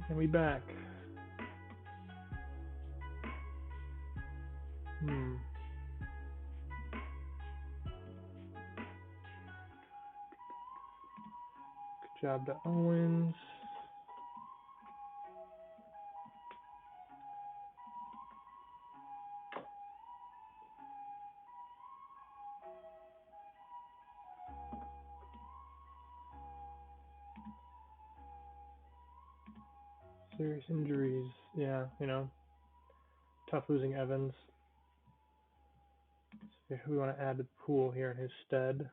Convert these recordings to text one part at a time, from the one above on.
And we back. Good job to Owens. Serious injuries. Yeah, you know, tough losing Evans. So who we want to add to the pool here in his stead?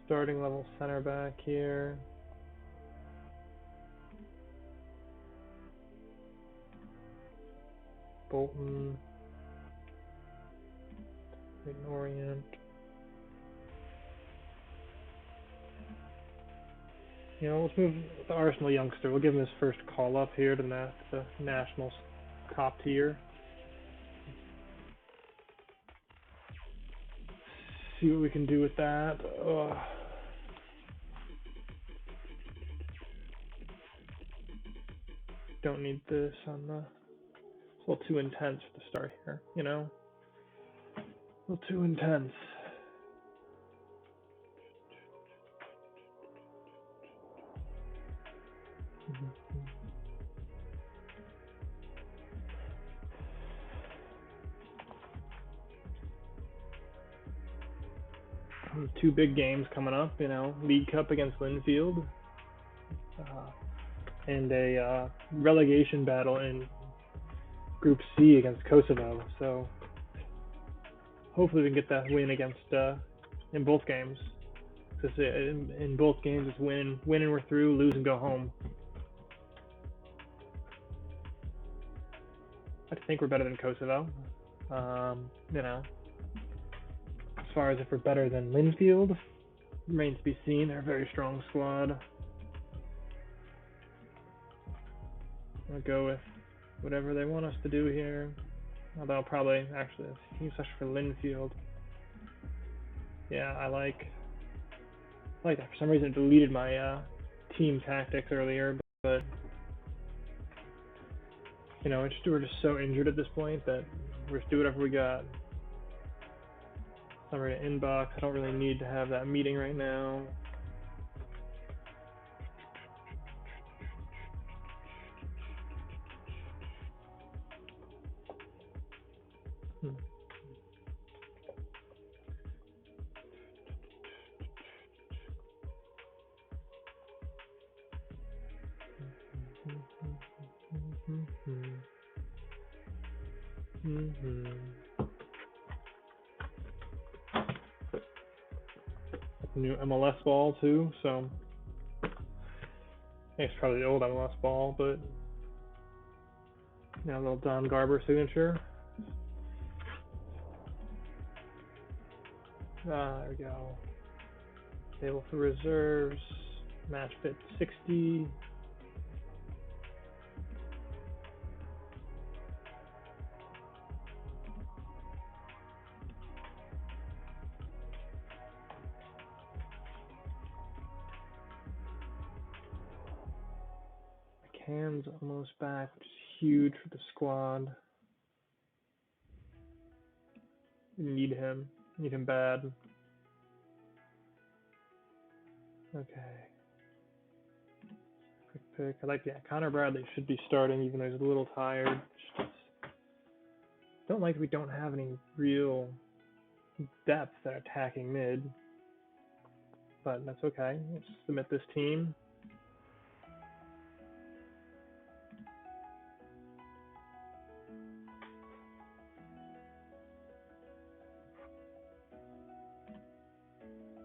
Starting level center back here. Bolton. Clayton Orient. You know, let's move the Arsenal youngster. We'll give him his first call up here to the Nationals top tier. See what we can do with that. Don't need this on the. It's a little too intense for the start here, you know? A little too intense. Two big games coming up, you know, League Cup against Linfield, and a relegation battle in Group C against Kosovo. So hopefully we can get that win against in both games. Because in both games it's win and we're through, lose and go home. I think we're better than Kosovo. You know, as far as if we're better than Linfield, remains to be seen. They're a very strong squad. I'll go with whatever they want us to do here. Although I'll probably actually team session for Linfield. Yeah, I like that. For some reason it deleted my team tactics earlier, but you know, we're just so injured at this point that we're just do whatever we got. Summary to inbox. I don't really need to have that meeting right now. New MLS ball too, so I think it's probably the old MLS ball, but now a little Don Garber signature. There we go. Table for reserves, match fit 60. Hands almost back, which is huge for the squad. Need him bad. Okay. Quick pick. I like Connor Bradley should be starting, even though he's a little tired. Just don't like we don't have any real depth at attacking mid, but that's okay. Let's submit this team.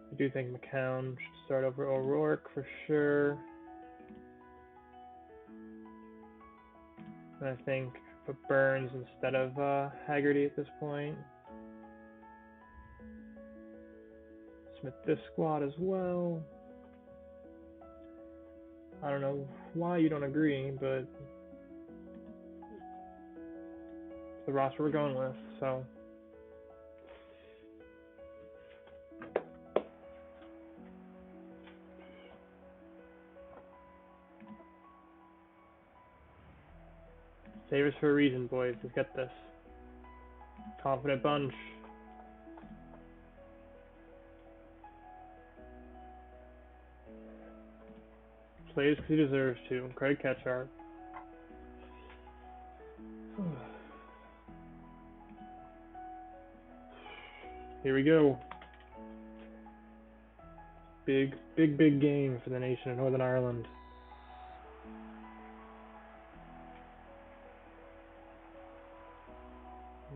I do think McCown should start over O'Rourke for sure. And I think put Burns instead of Haggerty at this point. Submit this squad as well. I don't know why you don't agree, but the roster we're going with, so. Savers for a reason, boys. Let's get this. Confident bunch. Plays because he deserves to. Craig Ketchart. Here we go. Big game for the nation of Northern Ireland.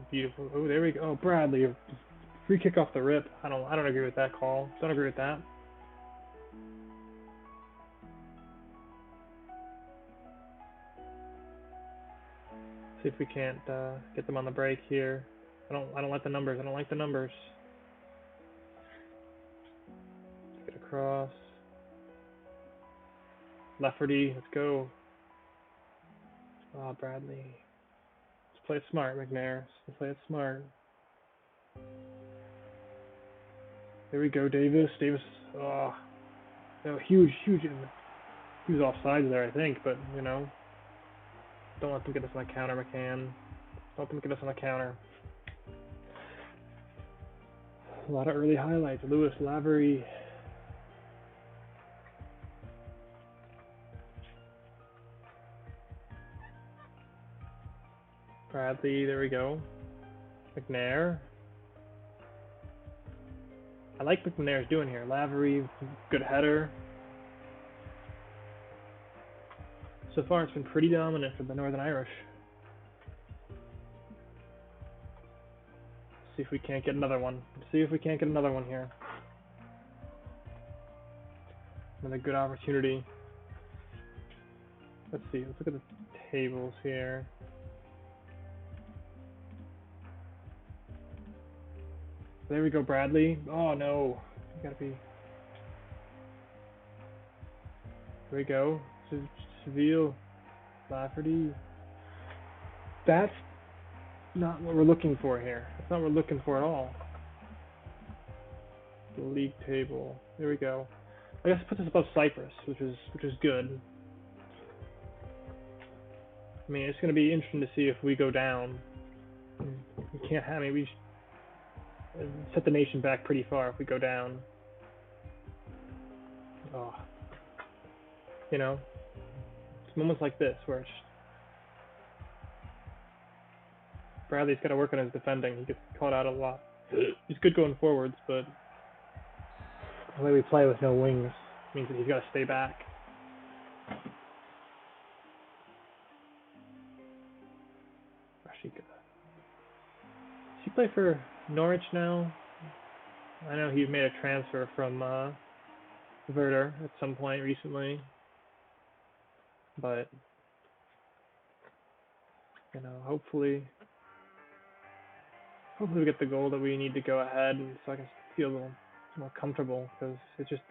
Beautiful. Oh, there we go. Oh, Bradley, free kick off the rip. I don't agree with that call. Don't agree with that. See if we can't get them on the break here. I don't like the numbers. I don't like the numbers. Let's get across. Lefferty, let's go. Oh, Bradley. Let's play it smart, McNair. Let's play it smart. There we go, Davis. Davis. Oh, no, huge. He was offside there, I think, but you know. Don't let them get us on the counter, McCann. Don't let them get us on the counter. A lot of early highlights. Lewis, Lavery. Bradley, there we go. McNair. I like what McNair's doing here. Lavery, good header. So far, it's been pretty dominant for the Northern Irish. See if we can't get another one. See if we can't get another one here. Another good opportunity. Let's see. Let's look at the tables here. There we go, Bradley. Oh no, you gotta be. There we go. Seville, Lafferty. That's not what we're looking for here. That's not what we're looking for at all. The league table. There we go. I guess it puts us above Cyprus, which is good. I mean, it's going to be interesting to see if we go down. We can't have. I mean, we set the nation back pretty far if we go down. Oh, you know. Moments like this where it's Bradley's got to work on his defending. He gets caught out a lot. He's good going forwards, but the way we play with no wings means that he's got to stay back. Does he play for Norwich now? I know he made a transfer from Werder at some point recently. But, you know, hopefully we get the goal that we need to go ahead, and so I can feel a little more comfortable, because it just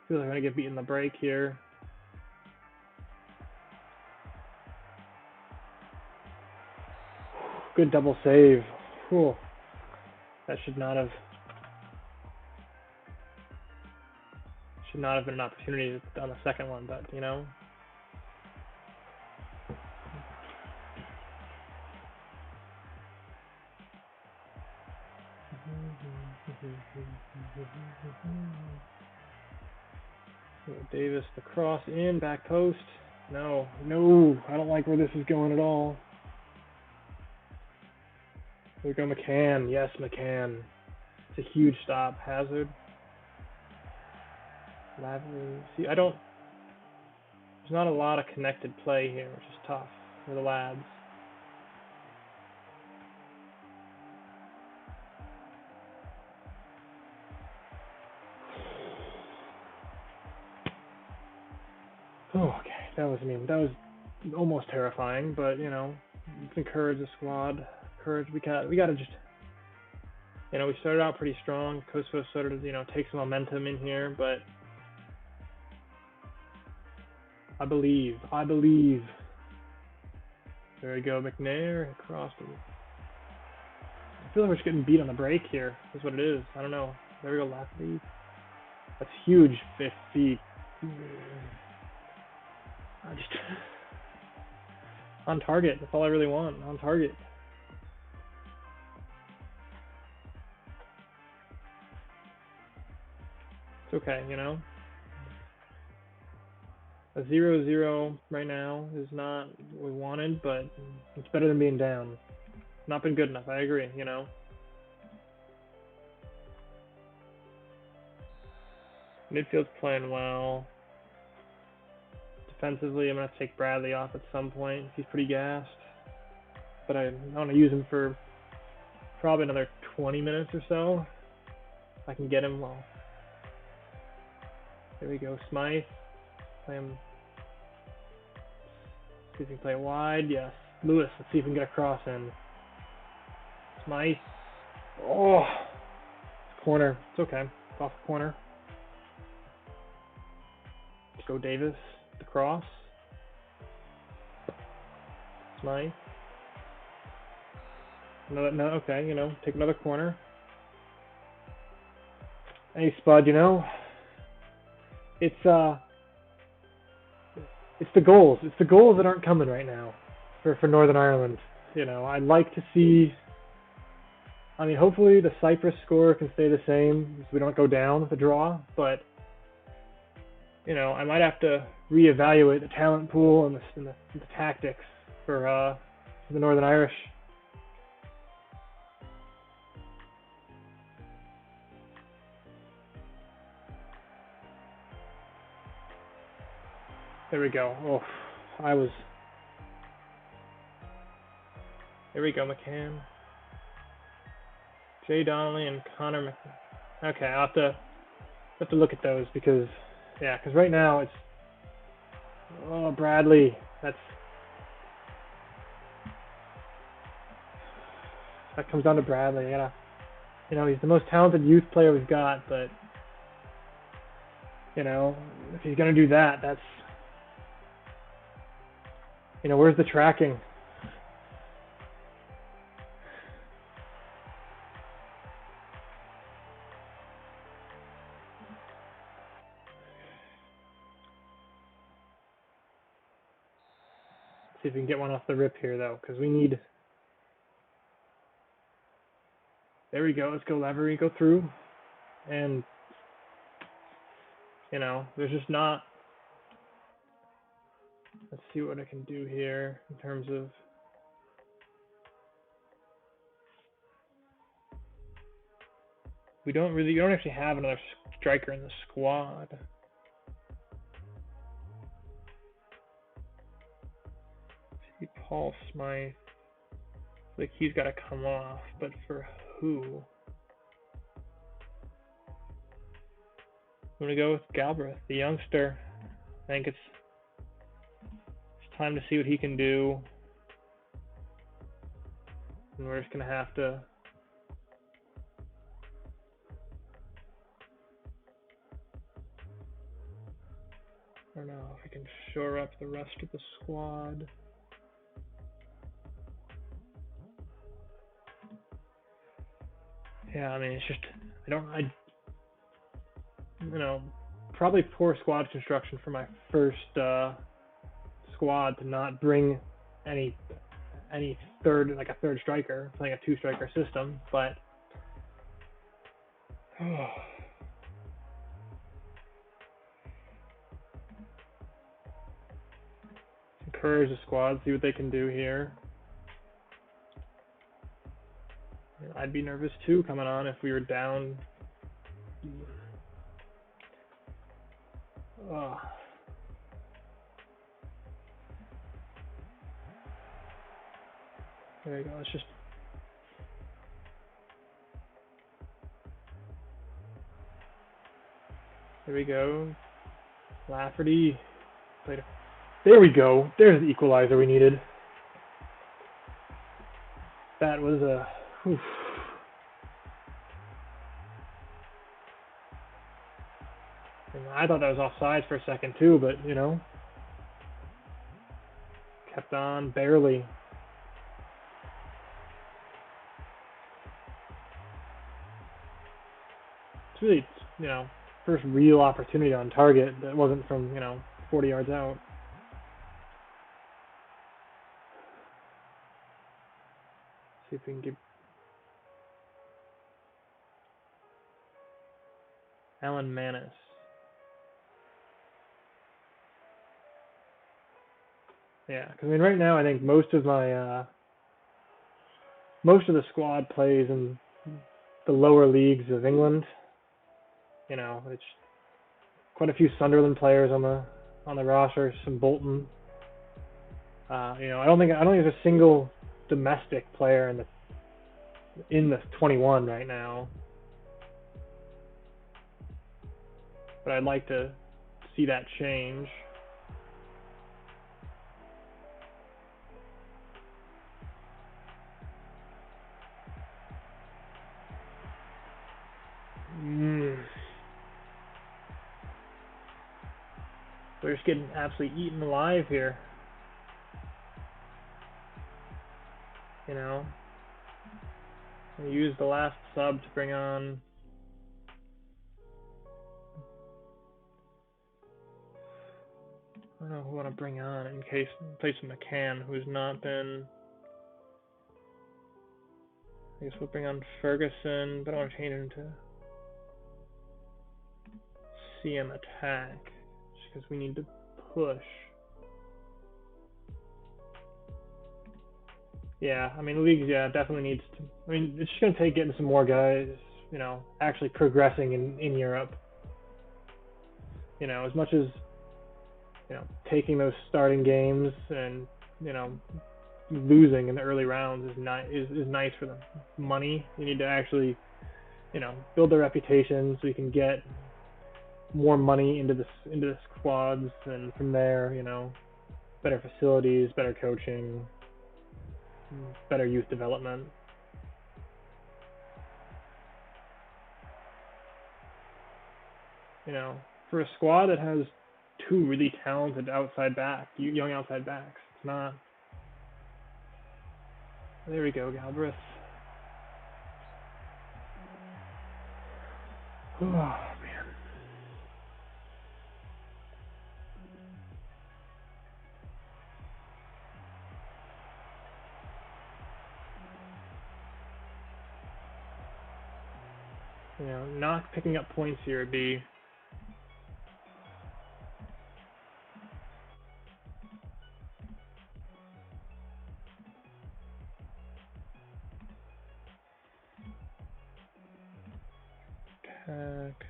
feels like I'm going to get beaten in the break here. Good double save. Whew. That should not have been an opportunity on the second one, but, you know. Davis, the cross in, back post. No, I don't like where this is going at all. Here we go, McCann. Yes, McCann. It's a huge stop. Hazard. Lavery. See, there's not a lot of connected play here, which is tough for the lads. Oh, okay. That was almost terrifying, but you know, let's encourage the squad. We gotta just, you know, we started out pretty strong. Kosovo started to, you know, take some momentum in here, but I believe There we go, McNair across the. I feel like we're just getting beat on the break here. That's what it is. I don't know. There we go, Lafferty. That's huge. 5 feet. I just on target. That's all I really want. On target. It's okay, you know. A 0-0 right now is not what we wanted, but it's better than being down. Not been good enough. I agree, you know. Midfield's playing well. Defensively, I'm going to take Bradley off at some point. He's pretty gassed. But I want to use him for probably another 20 minutes or so. If I can get him well. There we go. Smythe. Play him. See if he can play it wide. Yes. Lewis. Let's see if we can get a cross in. Smythe. Oh. Corner. It's okay. It's off the corner. Let's go Davis. The cross. Smythe. No, okay, you know, take another corner. Hey, Spud, you know, it's the goals. It's the goals that aren't coming right now for Northern Ireland. You know, I'd like to see. I mean, hopefully the Cyprus score can stay the same, so we don't go down with the draw. But you know, I might have to reevaluate the talent pool and the tactics for the Northern Irish. There we go. Oh, There we go, McCann. Jay Donnelly and Connor McCann. Okay, I'll have to look at those because right now it's Bradley. That comes down to Bradley. You know, he's the most talented youth player we've got, but you know, if he's gonna do that, that's, you know, where's the tracking? See if we can get one off the rip here, though, because we need. There we go. Let's go, Lavery. Go through, and you know, there's just not. Let's see what I can do here in terms of. You don't actually have another striker in the squad. See, Paul Smythe. Like he's got to come off, but for who? I'm gonna go with Galbraith, the youngster. I think it's time to see what he can do, and we're just gonna have to. I don't know if I can shore up the rest of the squad. Yeah, I mean, it's just, you know, probably poor squad construction for my first squad to not bring any third, like a third striker, playing a 2-striker system, but encourage the squad, see what they can do here. I'd be nervous too coming on if we were down. There you go. Let's just. There we go. Lafferty. There we go. There's the equalizer we needed. That was a. Oof. And I thought that was offside for a second too, but you know, kept on barely. really, you know, first real opportunity on target that wasn't from, you know, 40 yards out. See if we can get Alan Manis. Yeah, because I mean, right now I think most of my most of the squad plays in the lower leagues of England. You know, it's quite a few Sunderland players on the roster, some Bolton. You know, I don't think there's a single domestic player in the 21 right now. But I'd like to see that change. We're just getting absolutely eaten alive here. You know, we used the last sub to bring on I don't know who I want to bring on in place of McCann, who's not been. I guess we'll bring on Ferguson, but I want to change him to CM attack, just because we need to push. Yeah, I mean, leagues, yeah, definitely needs to. I mean, it's just going to take getting some more guys, you know, actually progressing in Europe. You know, as much as, you know, taking those starting games and, you know, losing in the early rounds is nice for the money. You need to actually, you know, build their reputation so you can get more money into the squads, and from there, you know, better facilities, better coaching, better youth development. You know, for a squad that has two really talented young outside backs, it's not. There we go, Galbraith. Oh, man. You know, not picking up points here would be attack.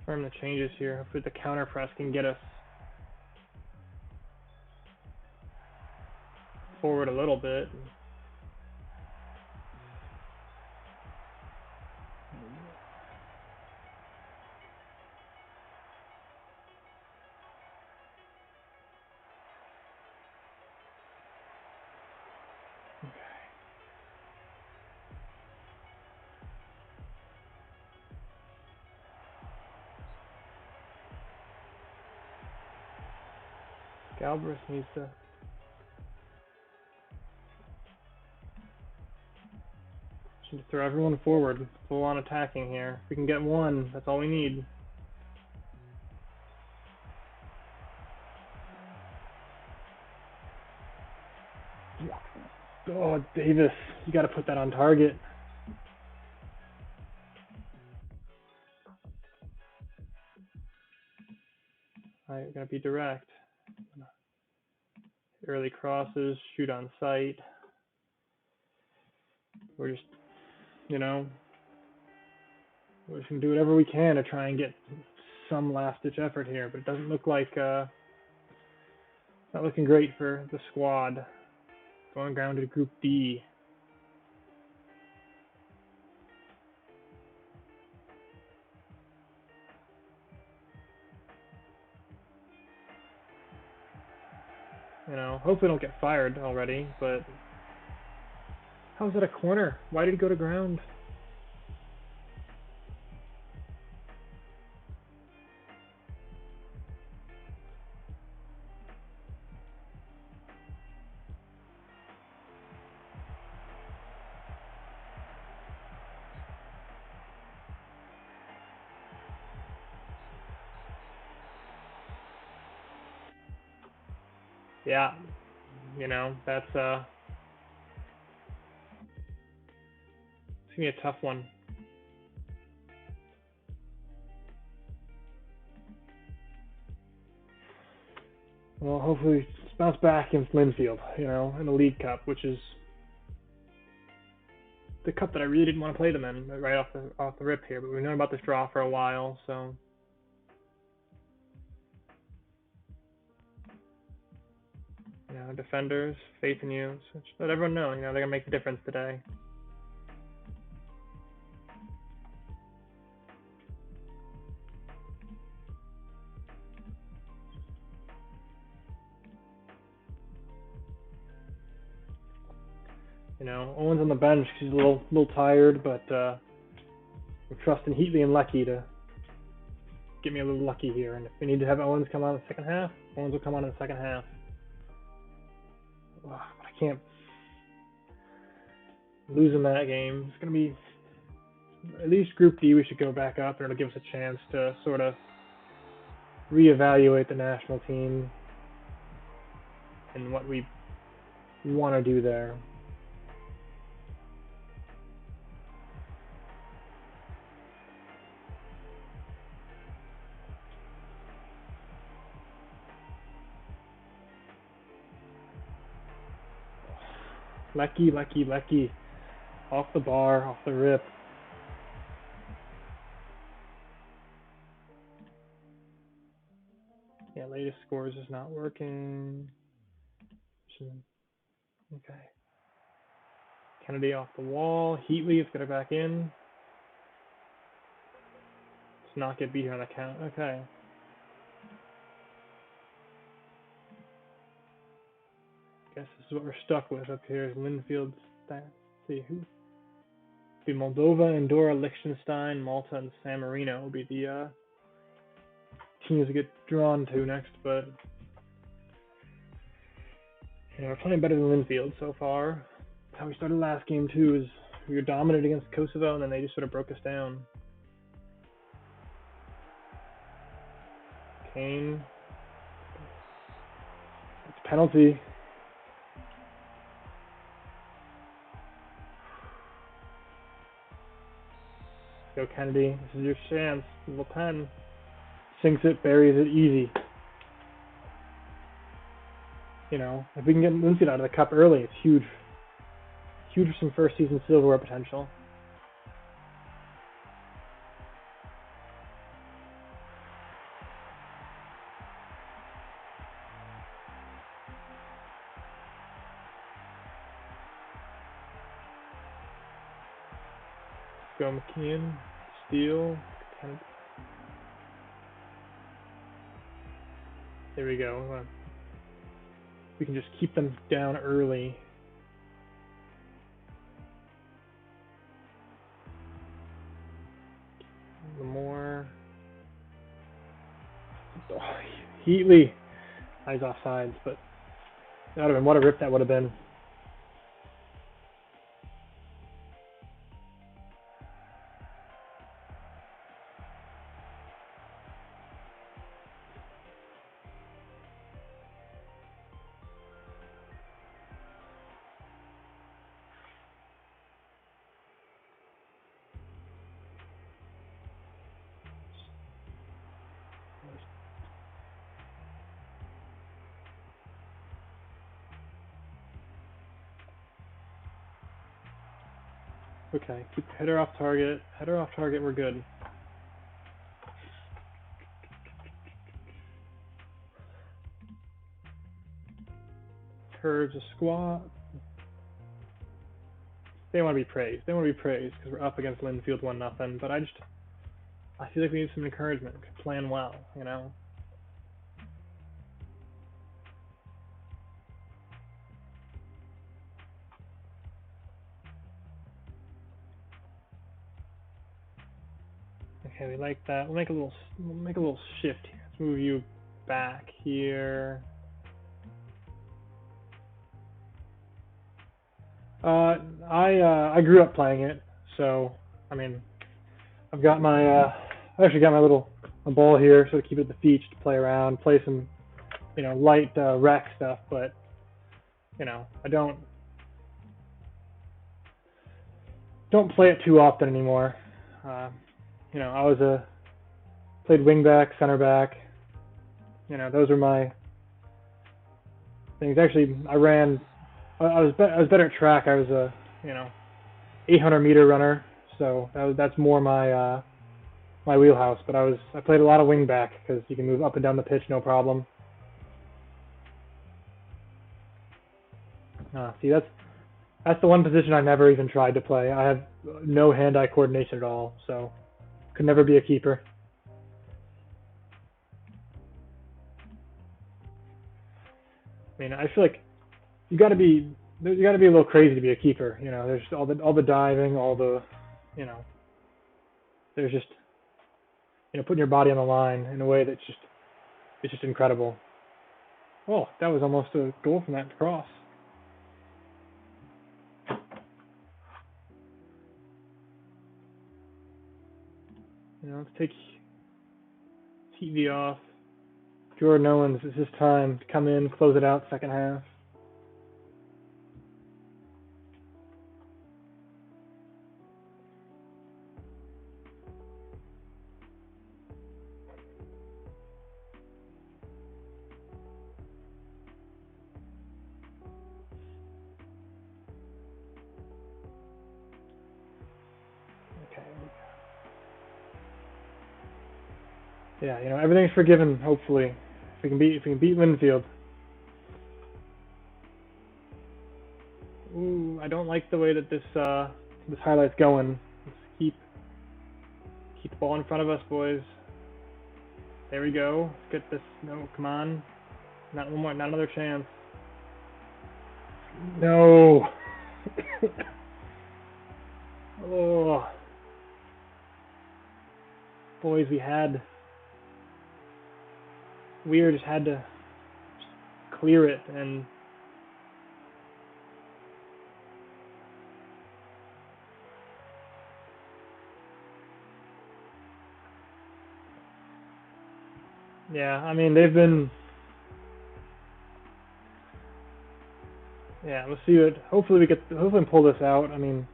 Confirm the changes here. Hopefully the counter press can get us forward a little bit. Galbraith needs to throw everyone forward, full on attacking here. If we can get one, that's all we need. Oh, Davis, you got to put that on target. All right, gotta be direct. Early crosses, shoot on sight. We're just, you know, we're just gonna do whatever we can to try and get some last-ditch effort here, but it doesn't look like not looking great for the squad. Going down to Group D. You know, hopefully don't get fired already, but How's that a corner? Why did he go to ground? Yeah, you know, that's it's gonna be a tough one. Well, hopefully it's bounce back against Linfield, you know, in the League Cup, which is the cup that I really didn't want to play them in right off the rip here. But we've known about this draw for a while, so. You know, defenders, faith in you. So just let everyone know, you know, they're gonna make the difference today. You know, Owen's on the bench because he's a little tired, but we're trusting Heatley and Lecky to get me a little lucky here. And if we need to have Owens come on in the second half, Owens will come on in the second half. But I can't lose in that game. It's going to be at least Group D. We should go back up in order to give us a chance to sort of reevaluate the national team and what we want to do there. Lecky. Off the bar, off the rip. Yeah, latest scores is not working. Okay. Kennedy off the wall. Heatley is going to back in. Let's not get beat here on the count. Okay. Guess this is what we're stuck with up here is Linfield's stats. Let's see who. Be Moldova, Andorra, Liechtenstein, Malta, and San Marino will be the teams we get drawn to next, but you know, we're playing better than Linfield so far. How we started last game too is we were dominant against Kosovo and then they just sort of broke us down. Kane. It's a penalty. Go Kennedy. This is your chance. Little pen. Sinks it, buries it, easy. You know, if we can get Linfield out of the cup early, it's huge. Huge for some first season silverware potential. Go McKeon. Steal. There we go. We can just keep them down early. The more. Oh, Heatley. He's off sides, but that would have been what a rip that would have been. Okay, keep the header off target. Header off target, we're good. Curves a squat. They want to be praised. They want to be praised because we're up against Linfield 1-0. But I feel like we need some encouragement. Playing well, you know. Okay, we like that. We'll make a little shift here. Let's move you back here. I grew up playing it, so I mean, I've got my I actually got my ball here, so to keep it at the feet to play around, play some light rack stuff, but I don't play it too often anymore. I was played wingback, center back. Those are my things. Actually, I was better at track. I was a 800-meter runner, so that's more my my wheelhouse. But I played a lot of wingback because you can move up and down the pitch no problem. See, that's the one position I never even tried to play. I have no hand-eye coordination at all, so could never be a keeper. I mean, I feel like you got to be a little crazy to be a keeper. There's all the diving, all the there's just putting your body on the line in a way that's just incredible. Oh, that was almost a goal from that cross. Let's take TV off. Jordan Owens, it's his time to come in, close it out, second half. Okay. Yeah, everything's forgiven. Hopefully, if we can beat Linfield. Ooh, I don't like the way that this highlight's going. Let's keep the ball in front of us, boys. There we go. Let's get this. No, come on. Not one more. Not another chance. No. Oh. Boys, we just had to clear it, and yeah, I mean they've been. Yeah, let's see what. Hopefully we pull this out. I mean,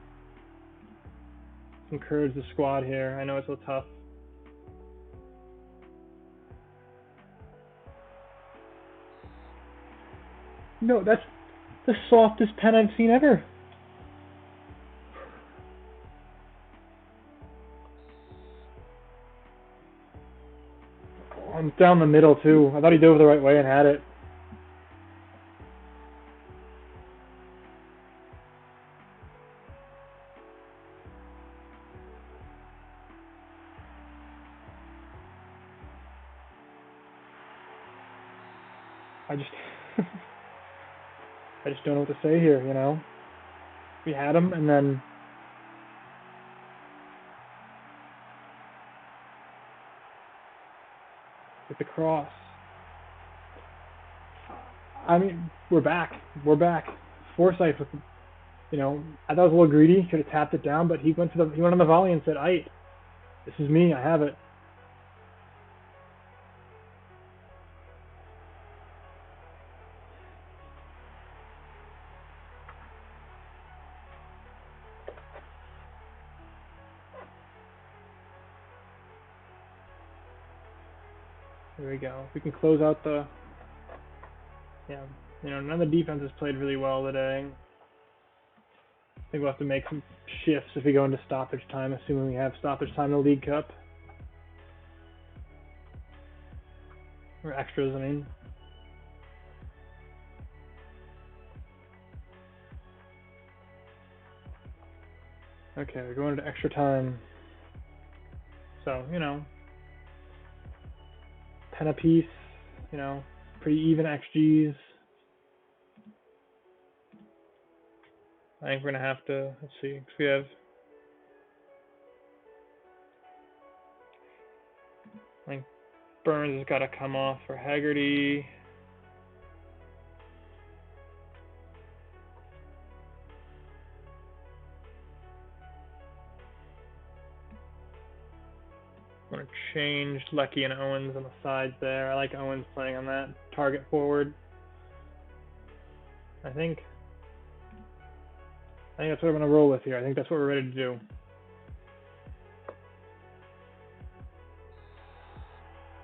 encourage the squad here. I know it's a little tough. No, that's the softest pen I've seen ever. I'm down the middle too. I thought he dove the right way and had it. I just I just don't know what to say here. We had him, and then with the cross. I mean, we're back. Forsyth with, I thought it was a little greedy. Could have tapped it down, but he went on the volley and said, "Aight, this is me. I have it." There we go. If we can close out the, none of the defenses played really well today. I think we'll have to make some shifts if we go into stoppage time, assuming we have stoppage time in the League Cup. Or extras, I mean. Okay, we're going into extra time. So, 10 apiece, pretty even XGs. I think we're going to have to, let's see, because we have I think Burns has got to come off for Haggerty. I'm going to change Lecky and Owens on the sides there. I like Owens playing on that target forward. I think that's what I'm going to roll with here. I think that's what we're ready to do.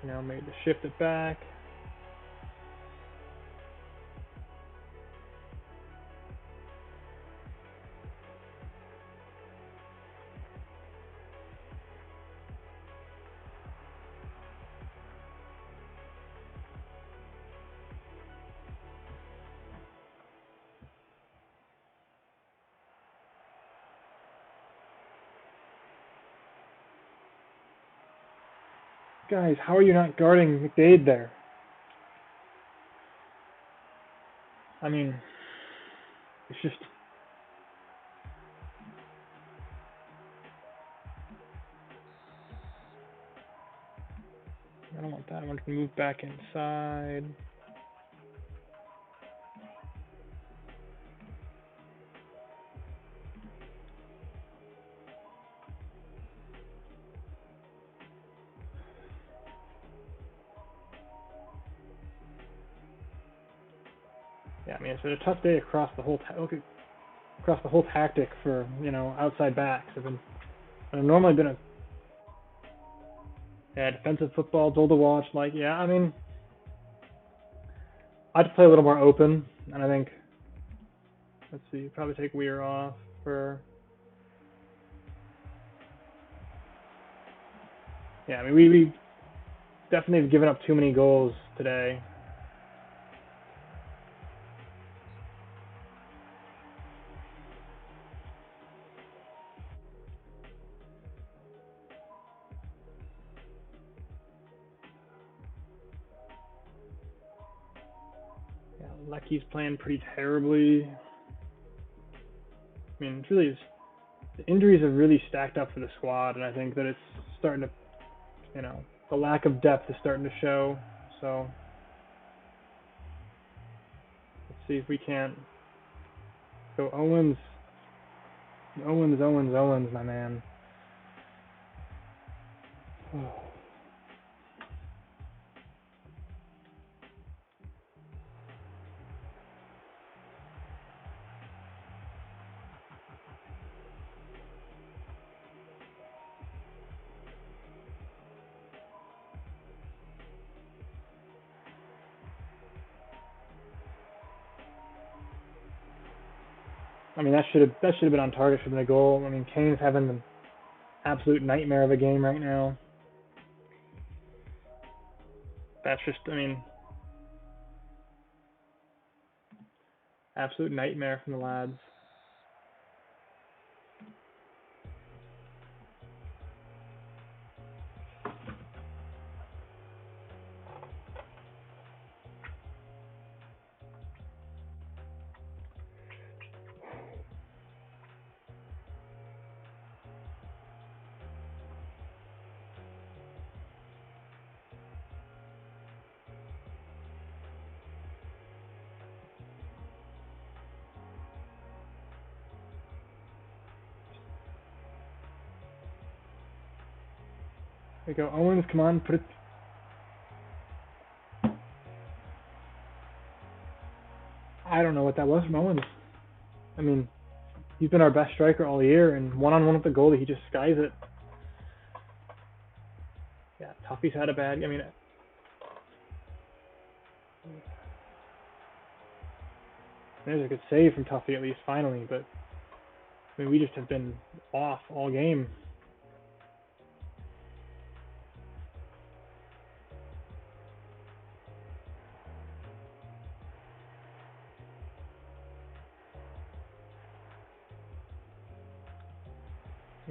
You know, maybe shift it back. Guys, how are you not guarding McDade there? I mean, it's just... I don't want that. I want to move back inside. Yeah, I mean, it's been a tough day across the whole tactic for, you know, outside backs. I've normally been a defensive football, dull to watch. Like, yeah, I mean, I'd play a little more open, and I think, let's see, probably take Weir off for. Yeah, I mean, we definitely have given up too many goals today. Yeah, Lecky's playing pretty terribly. I mean, it's really, the injuries have really stacked up for the squad, and I think that it's starting to, you know, the lack of depth is starting to show. So let's see if we can't go Owens, my man. I mean, that should have been on target for the goal. I mean, Kane's having an absolute nightmare of a game right now. That's just, I mean, absolute nightmare from the lads. There you go, Owens, come on, put it. I don't know what that was from Owens. I mean, he's been our best striker all year, and one-on-one with the goalie, he just skies it. Yeah, Tuffy's had a bad, I mean, there's a good save from Tuffy at least, finally, but I mean, we just have been off all game.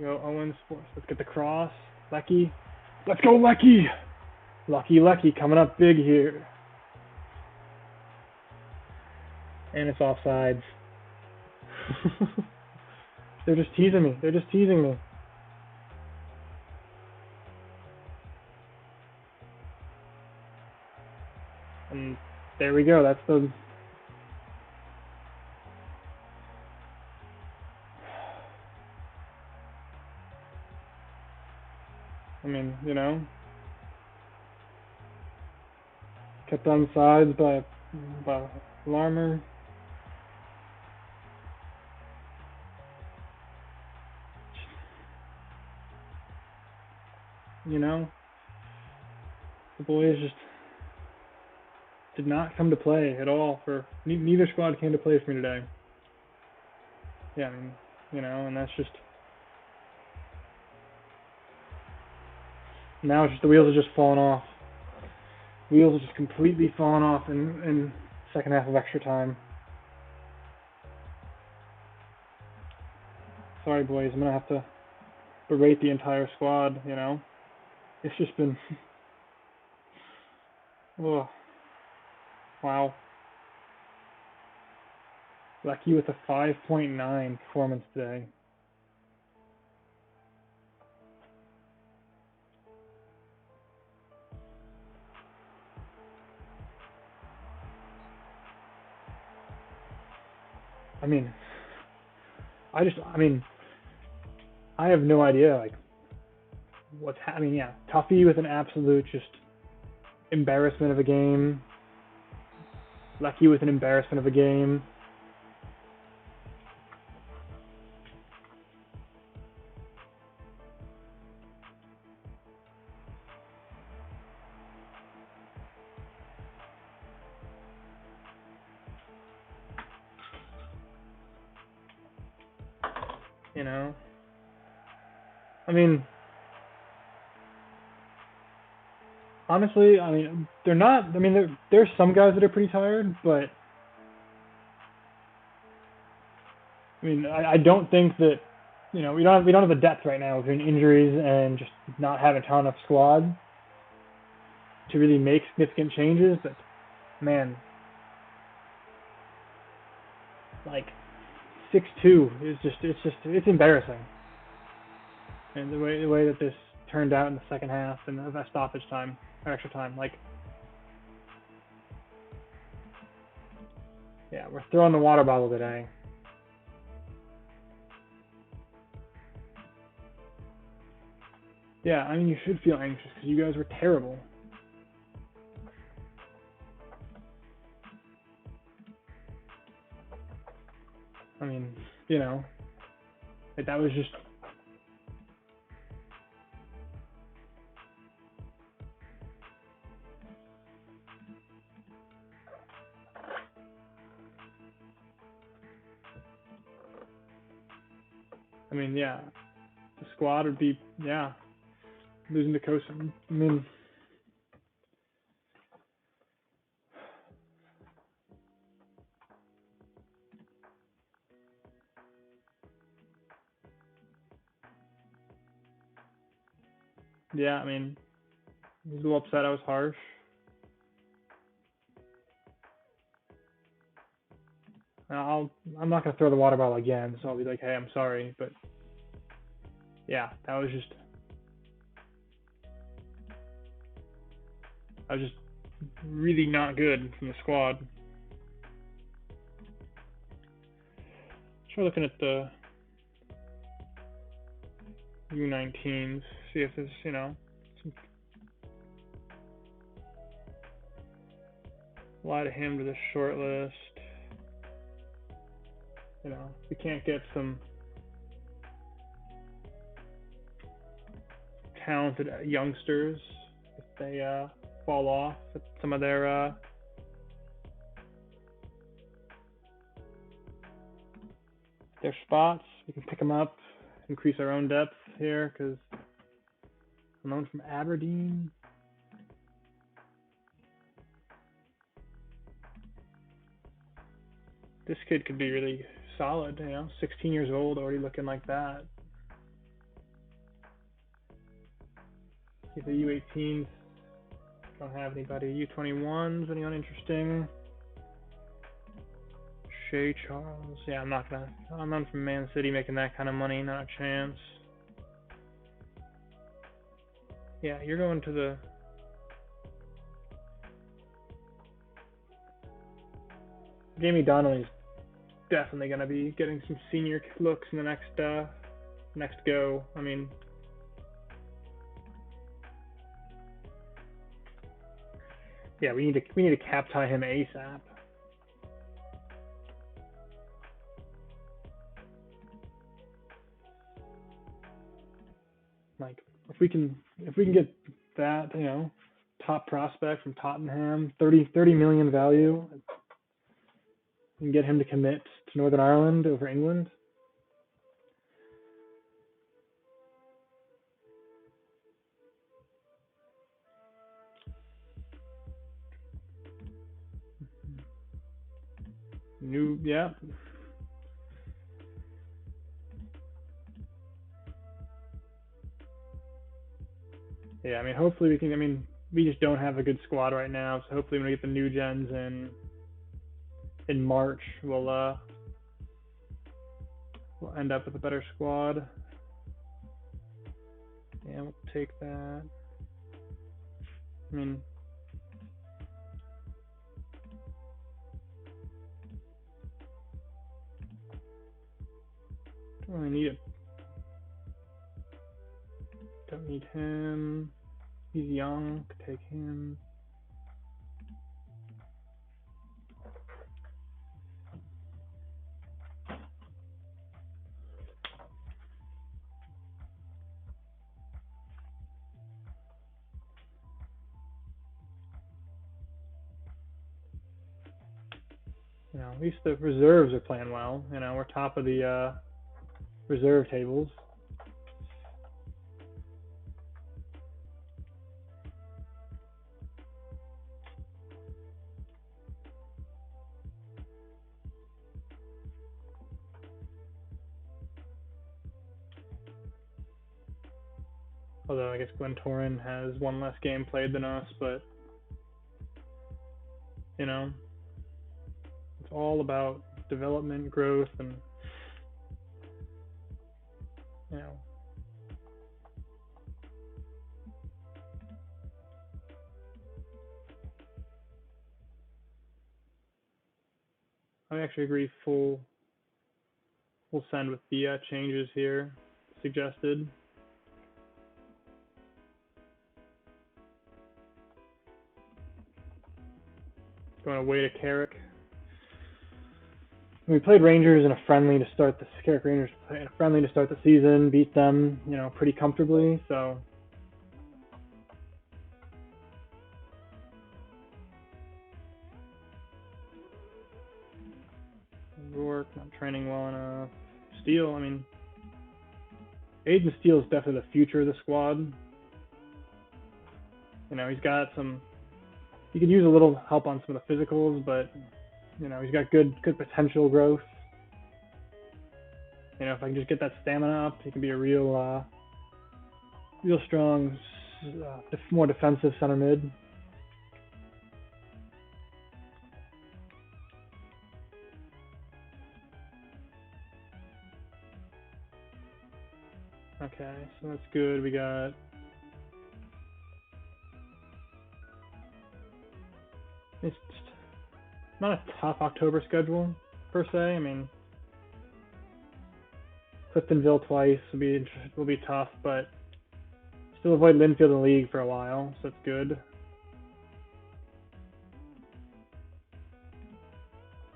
Go Owens, let's get the cross. Lecky, let's go Lecky! Lucky coming up big here. And it's offsides. They're just teasing me. And there we go. That's the. I mean, you know, kept on sides by Larmer. You know, the boys just did not come to play at all. For neither squad came to play for me today. Yeah, I mean, you know, and that's just now. It's just the wheels are just falling off. Wheels are just completely falling off in second half of extra time. Sorry, boys. I'm gonna have to berate the entire squad. You know, it's just been. Oh, wow. Lucky with a 5.9 performance today. I mean, I have no idea, like, what's happening. Yeah, Tuffy with an absolute just embarrassment of a game. Lucky with an embarrassment of a game. You know, I mean, honestly, I mean, they're not. I mean, there's some guys that are pretty tired, but I mean, I don't think that, you know, we don't have the depth right now between injuries and just not having a ton enough squad to really make significant changes. But man, like 6-2 is it's embarrassing. And the way that this turned out in the second half and the stoppage time or extra time, like, yeah, we're throwing the water bottle today. Yeah, I mean, you should feel anxious because you guys were terrible. I mean, you know, like that was just. I mean, yeah, the squad would be, yeah, losing to Coast. I mean, yeah, I mean, I was a little upset. I was harsh. I'm not gonna throw the water bottle again, so I'll be like, hey, I'm sorry, but yeah, that was just really not good from the squad. Try looking at the U19s, see if there's, you know, lie to him to the short list. You know, we can't get some talented youngsters if they fall off at some of their spots. We can pick them up, increase our own depth here, because I'm known from Aberdeen. This kid could be really solid, you know, 16 years old, already looking like that. See the U18s don't have anybody. U21s, anyone interesting? Shea Charles, yeah, I'm not from Man City making that kind of money, not a chance. Yeah, you're going to the Jamie Donnelly's definitely going to be getting some senior looks in the next go. I mean, yeah, we need to cap tie him ASAP. Like if we can get that, top prospect from Tottenham, 30 million value, and get him to commit to Northern Ireland over England. Yeah. Yeah, I mean, hopefully we can. I mean, we just don't have a good squad right now, so hopefully when we get the new gens in March, we'll end up with a better squad. Yeah, we'll take that. I mean, don't really need it. Don't need him. He's young. Could take him. At least the reserves are playing well. We're top of the reserve tables. Although I guess Glentoran has one less game played than us, but it's all about development, growth, and I actually agree full send with the changes here suggested. Going away to Carrick. We played Rangers in a friendly to start the Carrick Rangers in a friendly to start the season, beat them, pretty comfortably. So Rourke not training well enough. Steele, I mean, Aiden Steele is definitely the future of the squad. He's got some. He could use a little help on some of the physicals, but he's got good potential growth. If I can just get that stamina up, he can be a real strong, more defensive center mid. Okay, so that's good. We got it's not a tough October schedule per se. I mean, Cliftonville twice will be tough, but still avoid Linfield in the league for a while, so that's good.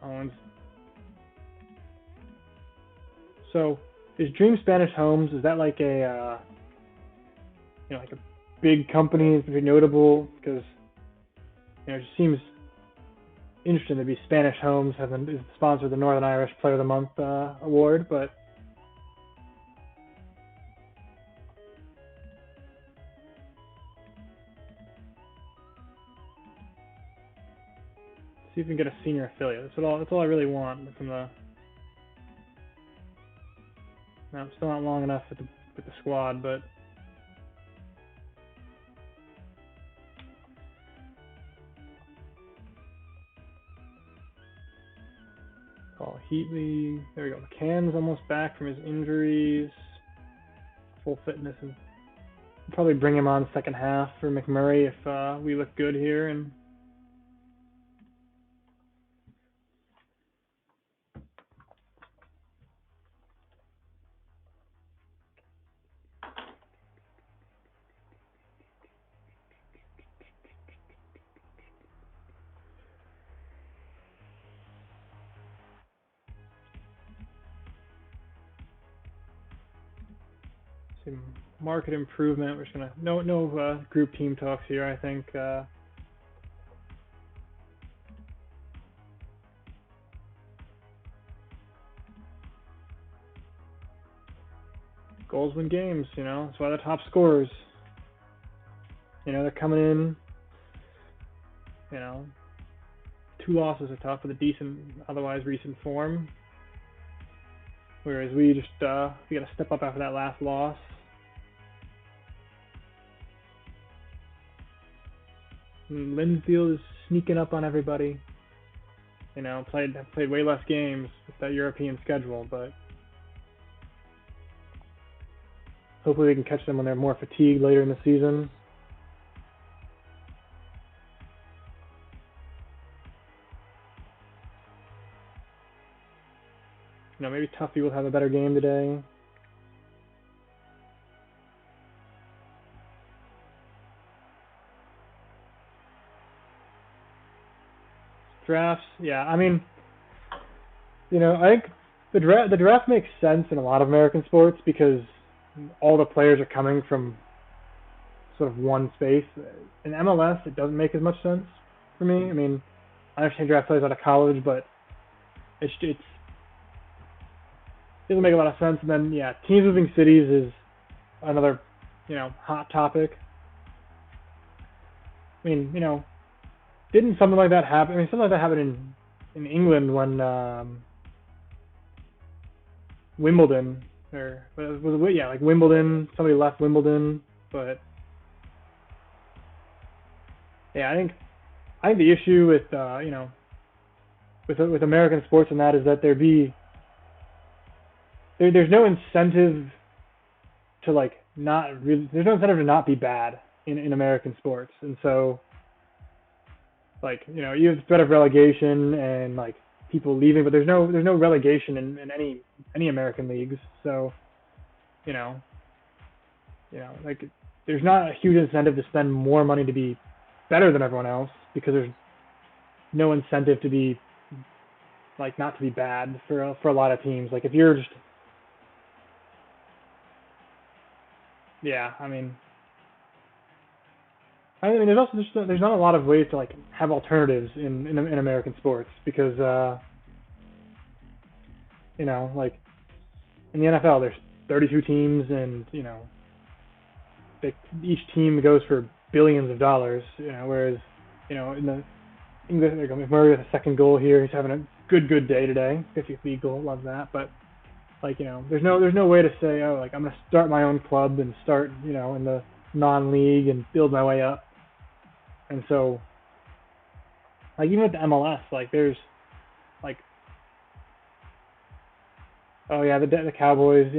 Owens. So is Dream Spanish Homes, is that like a like a big company, very notable? Because it just seems interesting to be Spanish Homes having is the sponsor of the Northern Irish Player of the Month award, but see if we can get a senior affiliate. That's all I really want from the. No, I'm still not long enough with the squad, but Paul Heatley. There we go. McCann's almost back from his injuries. Full fitness, and we'll probably bring him on second half for McMurray if we look good here. And market improvement. We're just gonna no group team talks here. I think goals win games. That's why the top scorers. They're coming in. 2 losses are tough with a decent, otherwise recent form. Whereas we just we got to step up after that last loss. And Linfield is sneaking up on everybody. Played way less games with that European schedule, but hopefully we can catch them when they're more fatigued later in the season. Maybe Tuffy will have a better game today. Drafts, yeah. I think the draft makes sense in a lot of American sports because all the players are coming from sort of one space. In MLS, it doesn't make as much sense for me. I understand draft players out of college, but it doesn't make a lot of sense. And then, yeah, teams moving cities is another, hot topic. Didn't something like that happen? Something like that happened in England when Wimbledon, or was it, like Wimbledon, somebody left Wimbledon, but yeah, I think the issue with with American sports and that is that there's no incentive to there's no incentive to not be bad in American sports, and so you have threat of relegation and people leaving, but there's no relegation in any American leagues, so there's not a huge incentive to spend more money to be better than everyone else because there's no incentive to be not to be bad for a lot of teams. If you're just there's also there's not a lot of ways to have alternatives in American sports because in the NFL there's 32 teams and each team goes for billions of dollars, whereas in the English, there you go, McMurray with a second goal here. He's having a good day today. 50th league goal, love that. But there's no way to say, I'm gonna start my own club and start in the non-league and build my way up. And so even with the MLS, there's oh yeah, the Cowboys,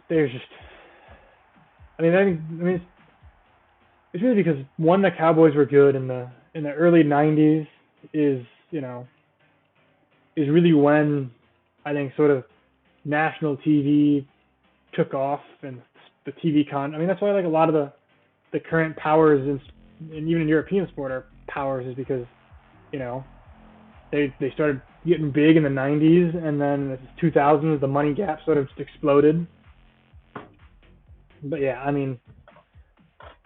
there's just it's really because one, the Cowboys were good in the early 90s is really when I think sort of national TV took off and the TV that's why a lot of the current powers and even in European sport are powers is because they started getting big in the 90s and then in the 2000s the money gap sort of just exploded. But yeah,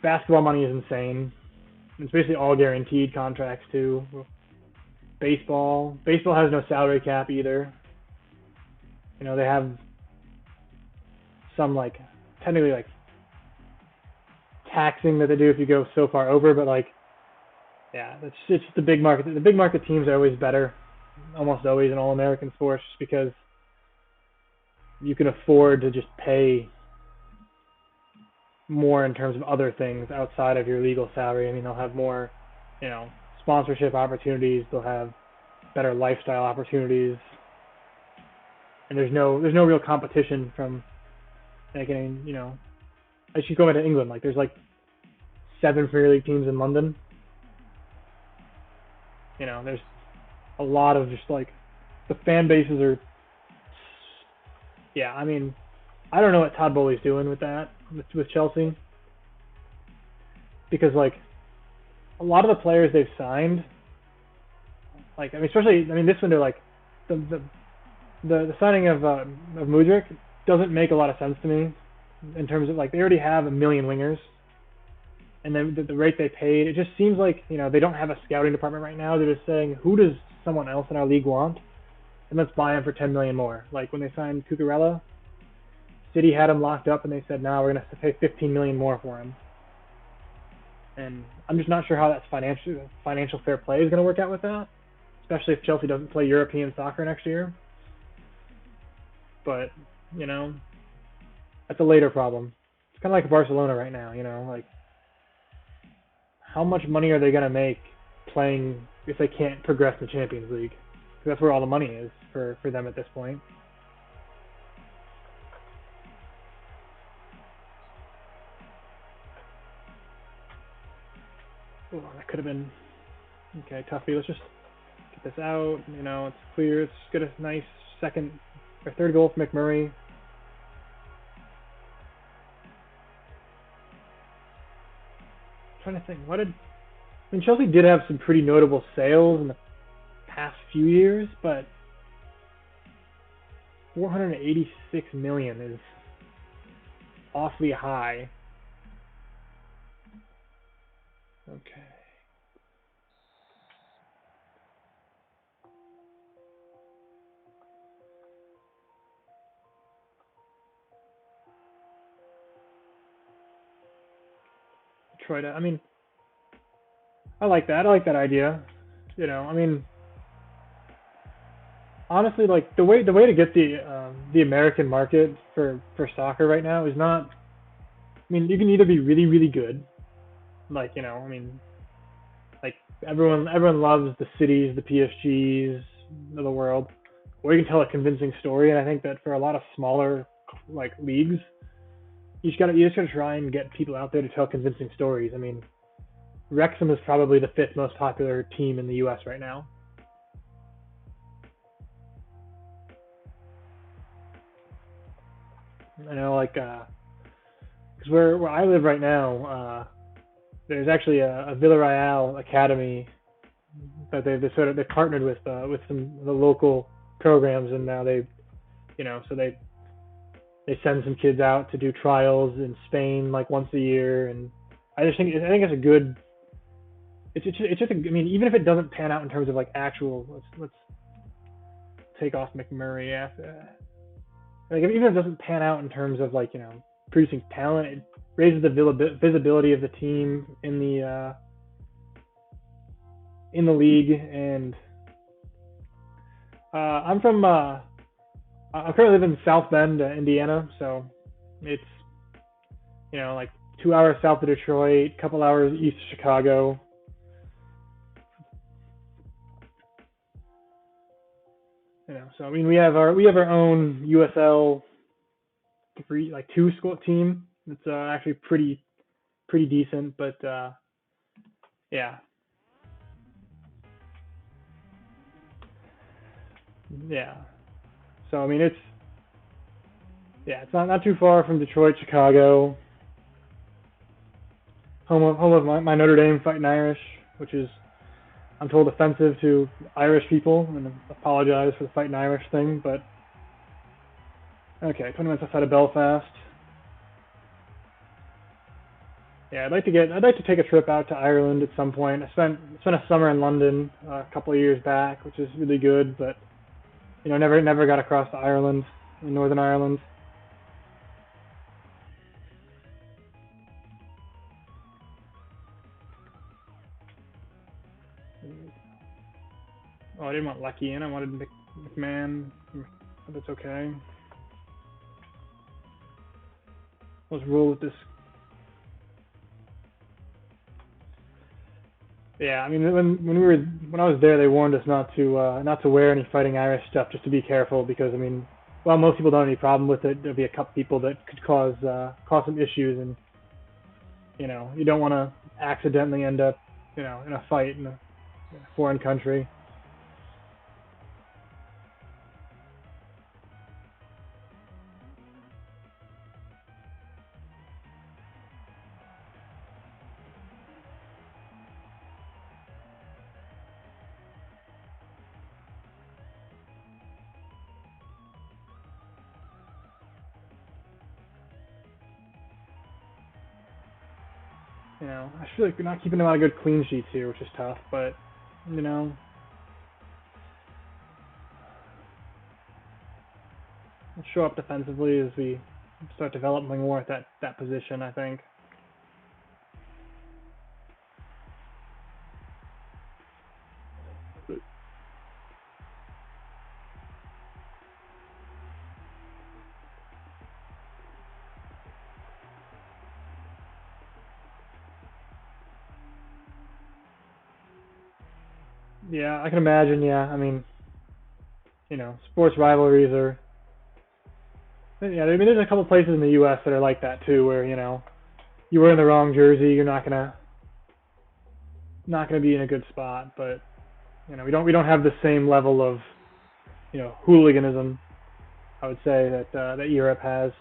basketball money is insane. It's basically all guaranteed contracts too. Baseball has no salary cap either. They have some technically taxing that they do if you go so far over, but yeah, it's just the big market. The big market teams are always better, almost always in all American sports, just because you can afford to just pay more in terms of other things outside of your legal salary. They'll have more, sponsorship opportunities. They'll have better lifestyle opportunities, and there's no real competition from getting, I should go into England. There's 7 Premier League teams in London. There's a lot of just the fan bases are. Yeah, I don't know what Todd Bowley's doing with that with Chelsea, because a lot of the players they've signed, especially this window, the the signing of Mudryk doesn't make a lot of sense to me in terms of like they already have a million wingers, and then the rate they paid, it just seems like they don't have a scouting department right now. They're just saying who does someone else in our league want, and let's buy him for 10 million more. Like when they signed Cucurella, City had him locked up, and they said, "No, we're gonna have to pay 15 million more for him." And I'm just not sure how that's financial fair play is going to work out with that, especially if Chelsea doesn't play European soccer next year. But that's a later problem. It's kind of like Barcelona right now. Like how much money are they going to make playing if they can't progress in the Champions League? Because that's where all the money is for them at this point. Oh, that could have been okay. Tuffy, let's just get this out. It's clear. Let's get a nice second or third goal for McMurray. I'm trying to think. Chelsea did have some pretty notable sales in the past few years, but 486 million is awfully high. Okay. Detroit. I like that. I like that idea. Honestly, like the way to get the American market for soccer right now is not. You can either be really really good, like like everyone loves the cities, the PSGs of the world, or you can tell a convincing story. And I think that for a lot of smaller like leagues, you just gotta try and get people out there to tell convincing stories. Wrexham is probably the 5th most popular team in the U.S. right now. I know, like, because where I live right now, there's actually a Villarreal academy that they partnered with some of the local programs, and now so they send some kids out to do trials in Spain like once a year, and I think it's a good. It's just even if it doesn't pan out in terms of like actual, let's take off McMurray after. Like even if it doesn't pan out in terms of like producing talent, it raises the visibility of the team in the league. And I currently live in South Bend, Indiana, so it's like 2 hours south of Detroit, a couple hours east of Chicago. So we have our own USL 2 school team. It's actually pretty decent, but yeah. So it's not too far from Detroit, Chicago. Home of my Notre Dame Fighting Irish, which is, I'm told, offensive to Irish people, and I apologize for the Fighting Irish thing, but okay, 20 minutes outside of Belfast. Yeah, I'd like to take a trip out to Ireland at some point. I spent a summer in London a couple of years back, which is really good, but never got across to Ireland, in Northern Ireland. Oh, I didn't want Lecky in. I wanted McMahon. But that's okay. Let's roll with this. Yeah, when I was there, they warned us not to wear any Fighting Irish stuff, just to be careful, because while most people don't have any problem with it, there'll be a couple people that could cause some issues, and you don't want to accidentally end up in a fight in a foreign country. You know, I feel like we're not keeping a lot of good clean sheets here, which is tough. But you know, we'll show up defensively as we start developing more at that position, I think. Yeah, I can imagine. Yeah, I mean, you know, sports rivalries are. Yeah, I mean, there's a couple places in the U.S. that are like that too, where you know, you wear the wrong jersey, you're not gonna be in a good spot. But you know, we don't have the same level of you know hooliganism. I would say that Europe has.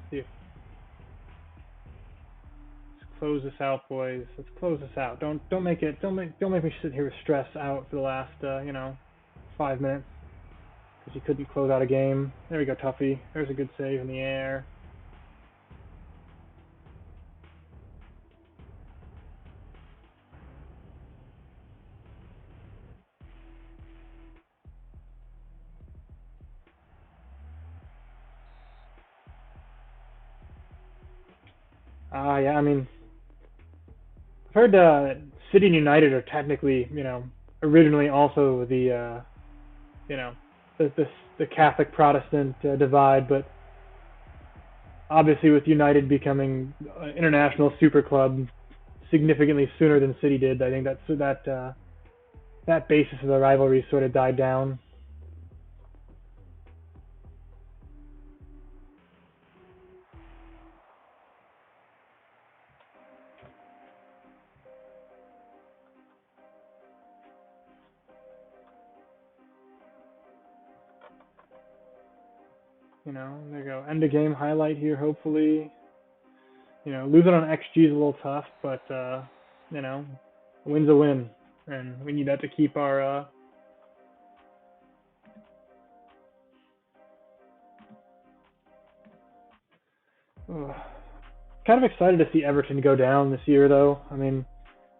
See if Let's close this out, boys. Let's close this out. Don't make me sit here with stress out for the last you know 5 minutes because you couldn't close out a game. There we go, Tuffy. There's a good save in the air. Yeah. I mean, I've heard City and United are technically you know originally also the you know the Catholic Protestant divide, but obviously with United becoming an international super club significantly sooner than City did, I think that basis of the rivalry sort of died down. You know, there you go. End of game highlight here, hopefully. You know, losing on XG is a little tough, but you know, a win's a win, and we need that to keep our. Kind of excited to see Everton go down this year, though. I mean,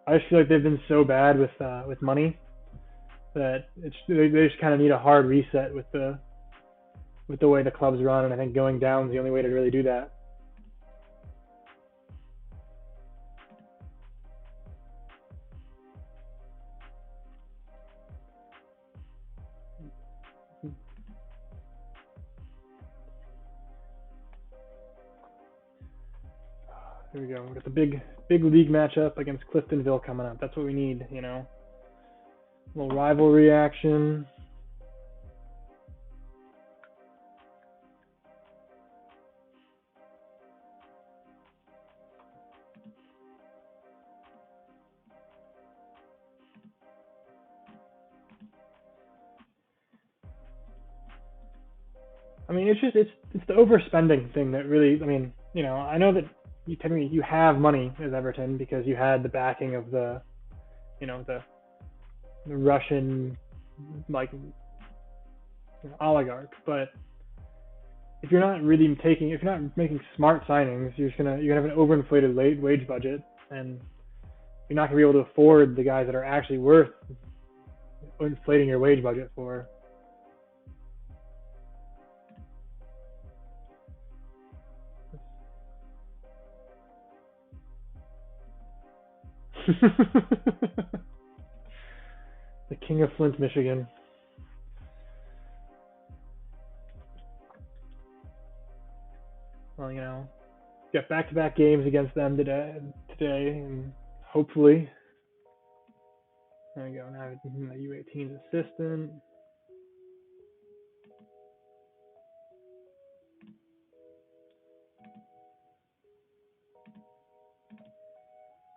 I just feel like they've been so bad with money that they just kind of need a hard reset with the way the club's run, and I think going down is the only way to really do that. Here we go. We got the big league matchup against Cliftonville coming up. That's what we need, you know. A little rivalry action. I mean, it's the overspending thing that really. I mean, you know, I know that you technically you have money as Everton because you had the backing of the, you know, the Russian like you know, oligarch. But if you're not making smart signings, you're gonna have an overinflated wage budget, and you're not gonna be able to afford the guys that are actually worth inflating your wage budget for. The king of Flint, Michigan. Well, you know, got back-to-back games against them today, and hopefully, there we go. Now the U18's assistant.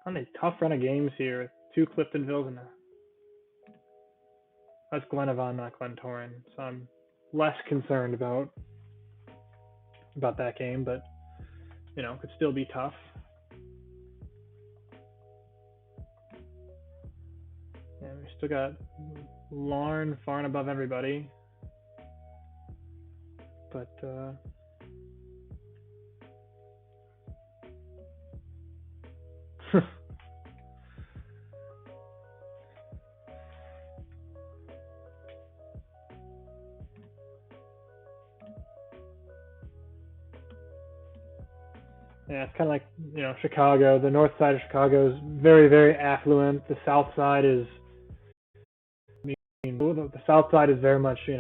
On a tough run of games here, 2 Cliftonvilles and that's Glenavon, not Glentoran. So I'm less concerned about that game, but could still be tough. And we still got Larn far and above everybody. But yeah, it's kind of like Chicago. The north side of Chicago is very, very affluent. The south side is, the south side is very much, the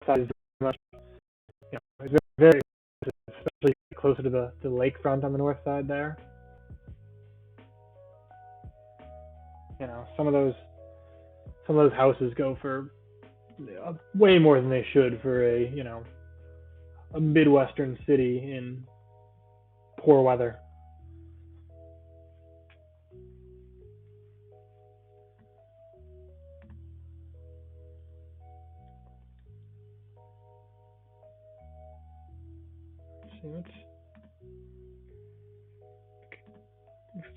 side is very much, it's very, especially closer to the lakefront on the north side there. Some of those houses go for way more than they should for a Midwestern city in poor weather. Let's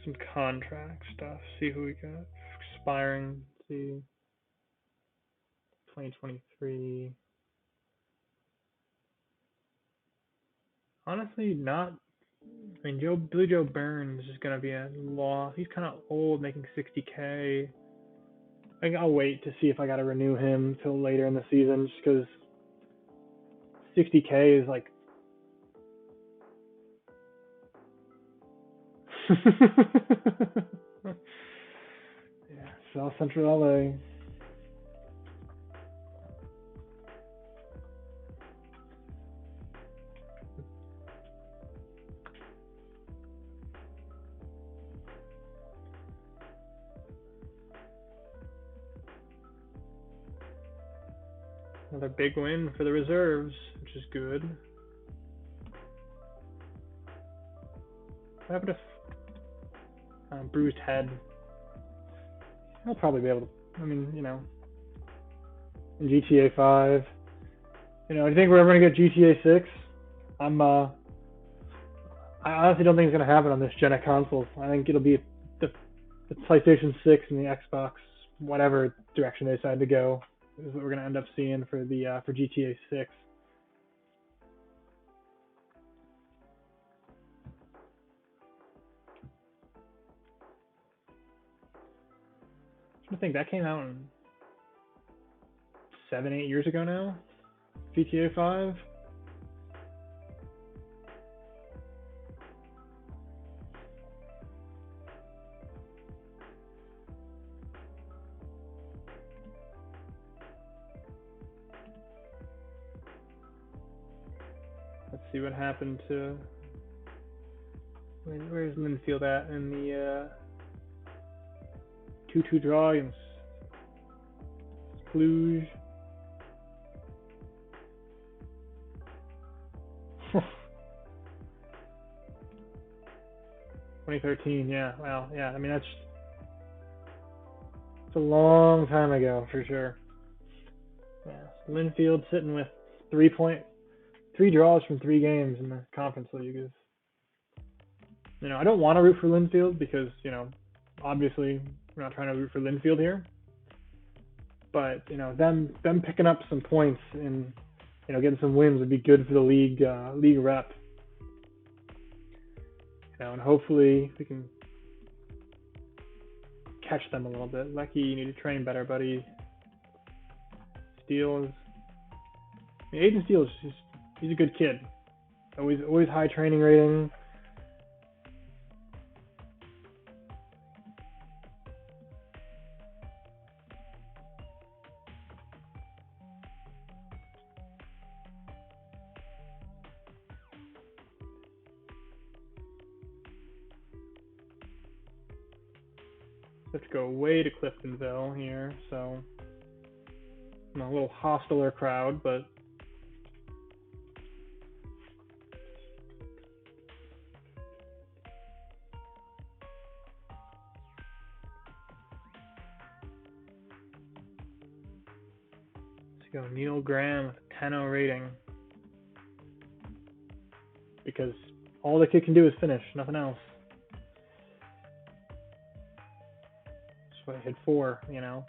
some contract stuff. See who we got expiring. See 2023. Honestly, not. I mean, Billy Joe Burns is gonna be a loss. He's kind of old, making 60K. I think I'll wait to see if I gotta renew him till later in the season, just because 60K is like. Yeah, South Central LA. Another big win for the reserves, which is good. What happened to bruised head? I'll probably be able to. I mean, in GTA 5. Do you think we're ever gonna get GTA 6? I honestly don't think it's gonna happen on this gen of consoles. I think it'll be the PlayStation 6 and the Xbox, whatever direction they decide to go, is what we're gonna end up seeing for GTA 6. I think that came out 7-8 years ago now. GTA 5. Let's see what happened to. Where's Linfield at in the 2-2 draw against Cluj? 2013, yeah. Wow, yeah. I mean, it's a long time ago for sure. Yeah, Linfield sitting with 3 draws from 3 games in the Conference League is. I don't want to root for Linfield because obviously we're not trying to root for Linfield here. But them picking up some points and getting some wins would be good for the league rep. And hopefully we can catch them a little bit. Lecky, you need to train better, buddy. Steele is. Aiden Steele is he's a good kid. Always high training rating. Have to go way to Cliftonville here, so a little hostiler crowd, but Go Neil Graham with a 10-0 rating. Because all the kid can do is finish, nothing else. That's why I hit 4, you know.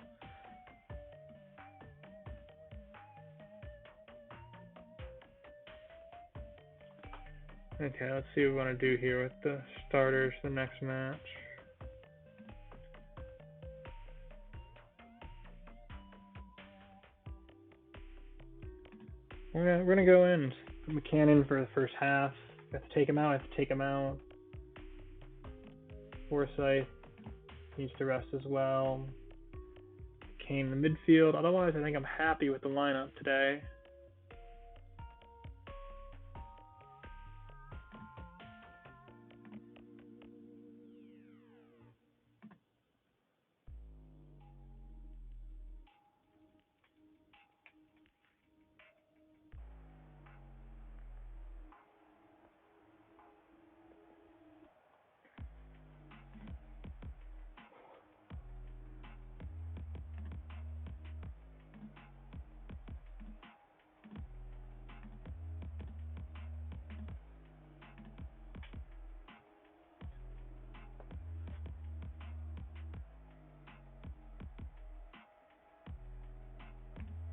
Okay, let's see what we want to do here with the starters for the next match. We're gonna go in, put McCann in for the first half. Have to take him out. Forsyth needs to rest as well. Kane in the midfield. Otherwise, I think I'm happy with the lineup today.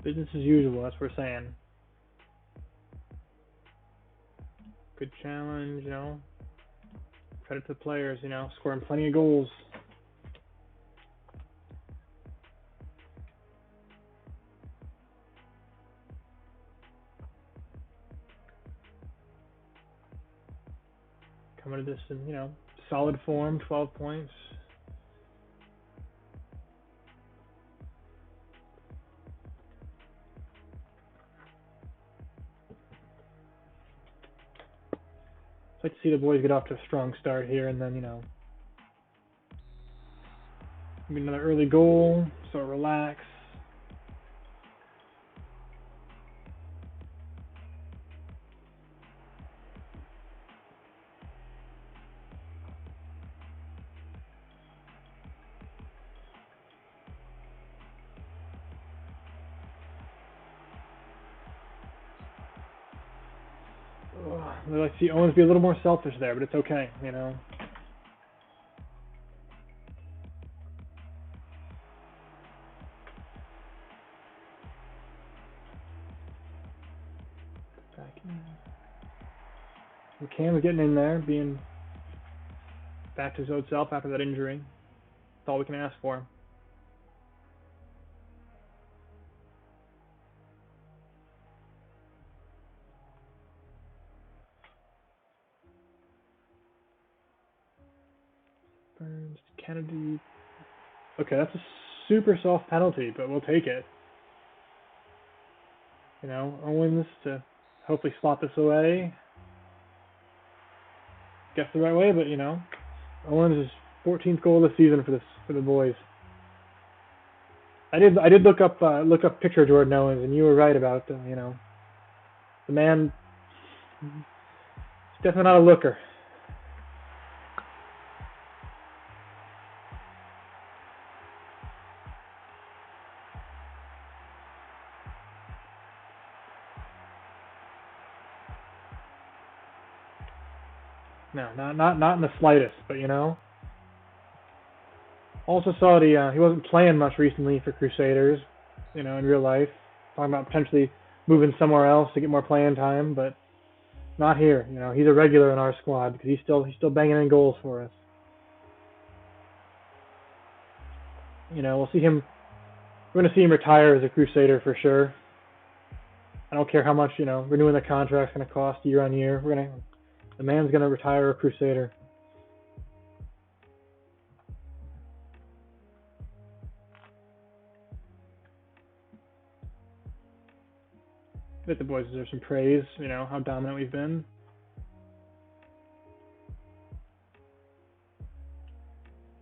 Business as usual, that's what we're saying. Good challenge, you know. Credit to the players, you know, scoring plenty of goals. Coming to this in, you know, solid form, 12 points. I'd like to see the boys get off to a strong start here, and then, you know, maybe another early goal, so relax. I'd like to see Owens be a little more selfish there, but it's okay, you know. Back in. McCann was getting in there, being back to his old self after that injury. That's all we can ask for. Burns, Kennedy. Okay, that's a super soft penalty, but we'll take it. You know, Owens to hopefully slot this away. Guess the right way, but you know, Owens' 14th goal of the season for the boys. I did look up picture of Jordan Owens, and you were right about you know, the man. He's definitely not a looker. No, not in the slightest. But you know, also saw he wasn't playing much recently for Crusaders. You know, in real life, talking about potentially moving somewhere else to get more playing time, but not here. You know, he's a regular in our squad because he's still banging in goals for us. You know, we'll see him. We're going to see him retire as a Crusader for sure. I don't care how much, you know, renewing the contract's going to cost year on year. The man's going to retire a Crusader. I bet the boys deserve some praise, you know, how dominant we've been.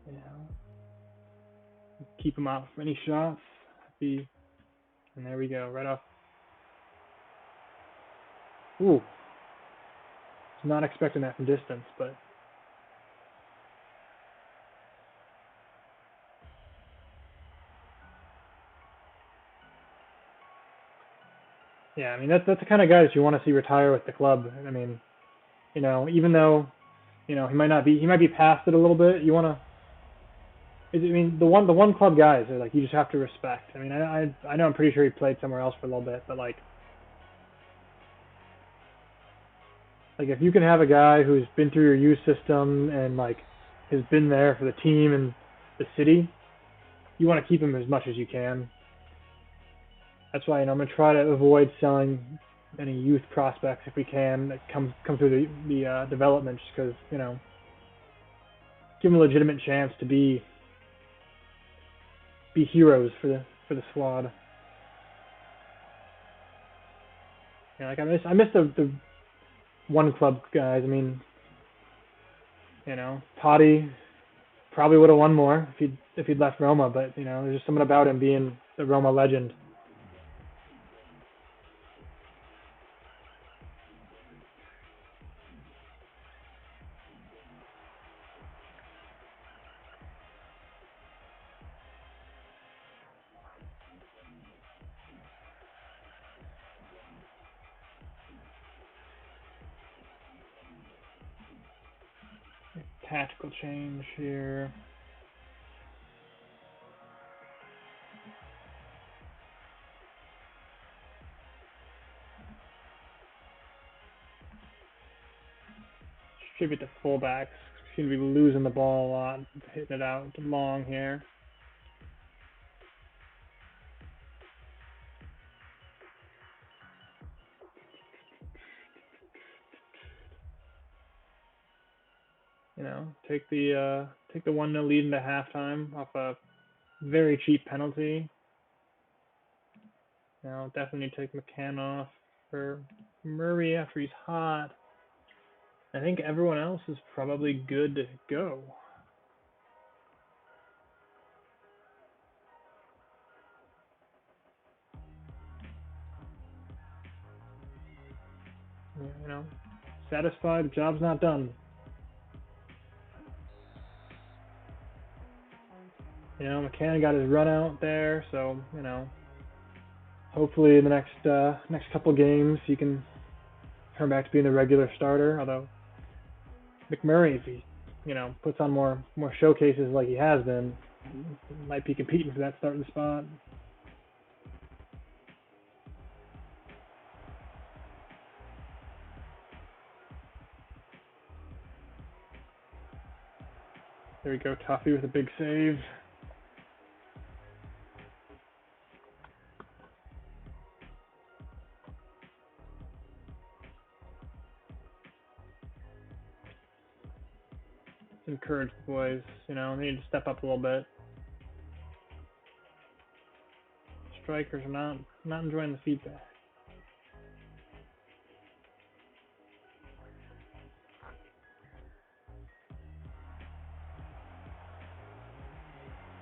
You know, keep him out for any shots. And there we go, right off. Ooh. Not expecting that from distance, but Yeah, I mean that's the kind of guys you want to see retire with the club. I mean, even though he might be past it a little bit. You want to. I mean, the one club guys are like you just have to respect. I mean, I know I'm pretty sure he played somewhere else for a little bit, but like if you can have a guy who's been through your youth system and like has been there for the team and the city, you want to keep him as much as you can. That's why I'm gonna try to avoid selling any youth prospects if we can that come through the development, just because give them a legitimate chance to be heroes for the squad. Yeah, like I miss the one club guys. I mean, Totti probably would have won more if he'd left Roma, but there's just something about him being the Roma legend. Tactical change here. Distribute the fullbacks. Seem to be losing the ball a lot, hitting it out long here. Take the 1-0 lead into halftime off a very cheap penalty. Definitely take McCann off for Murray after he's hot. I think everyone else is probably good to go. Satisfied, the job's not done. McCann got his run out there, so hopefully in the next couple games he can turn back to being the regular starter. Although McMurray, if he puts on more showcases like he has been, might be competing for that starting spot. There we go, Tuffy with a big save. Encourage the boys, they need to step up a little bit. Strikers are not enjoying the feedback.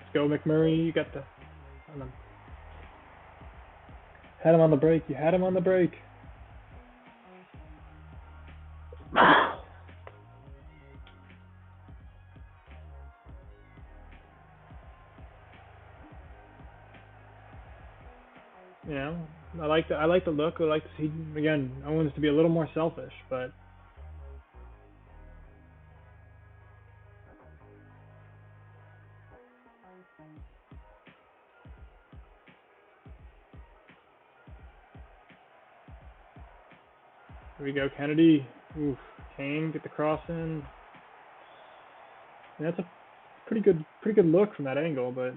Let's go, McMurray. You got had him on the break. You had him on the break. I like the look. I like to see again Owens to be a little more selfish, but here we go, Kennedy. Oof, Kane get the cross in. That's a pretty good look from that angle, but.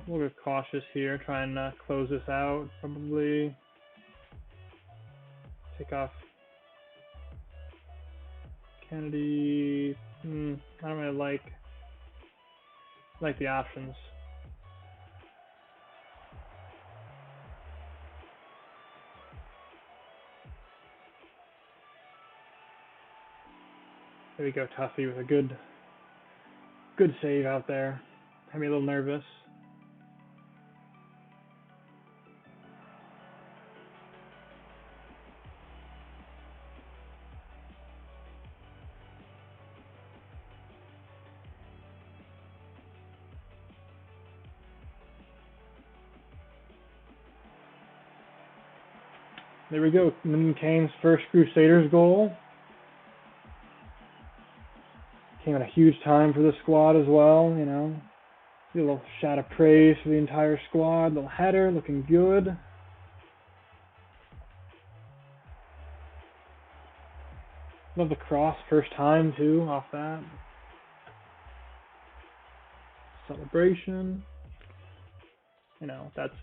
We'll get cautious here, try and close this out, probably. Take off Kennedy. I don't really like the options. There we go, Tuffy with a good save out there. Had me a little nervous. There we go, Kane's first Crusaders goal. Came at a huge time for the squad as well, you know. A little shout of praise for the entire squad. Little header, looking good. Love the cross, first time too, off that. Celebration. You know, that's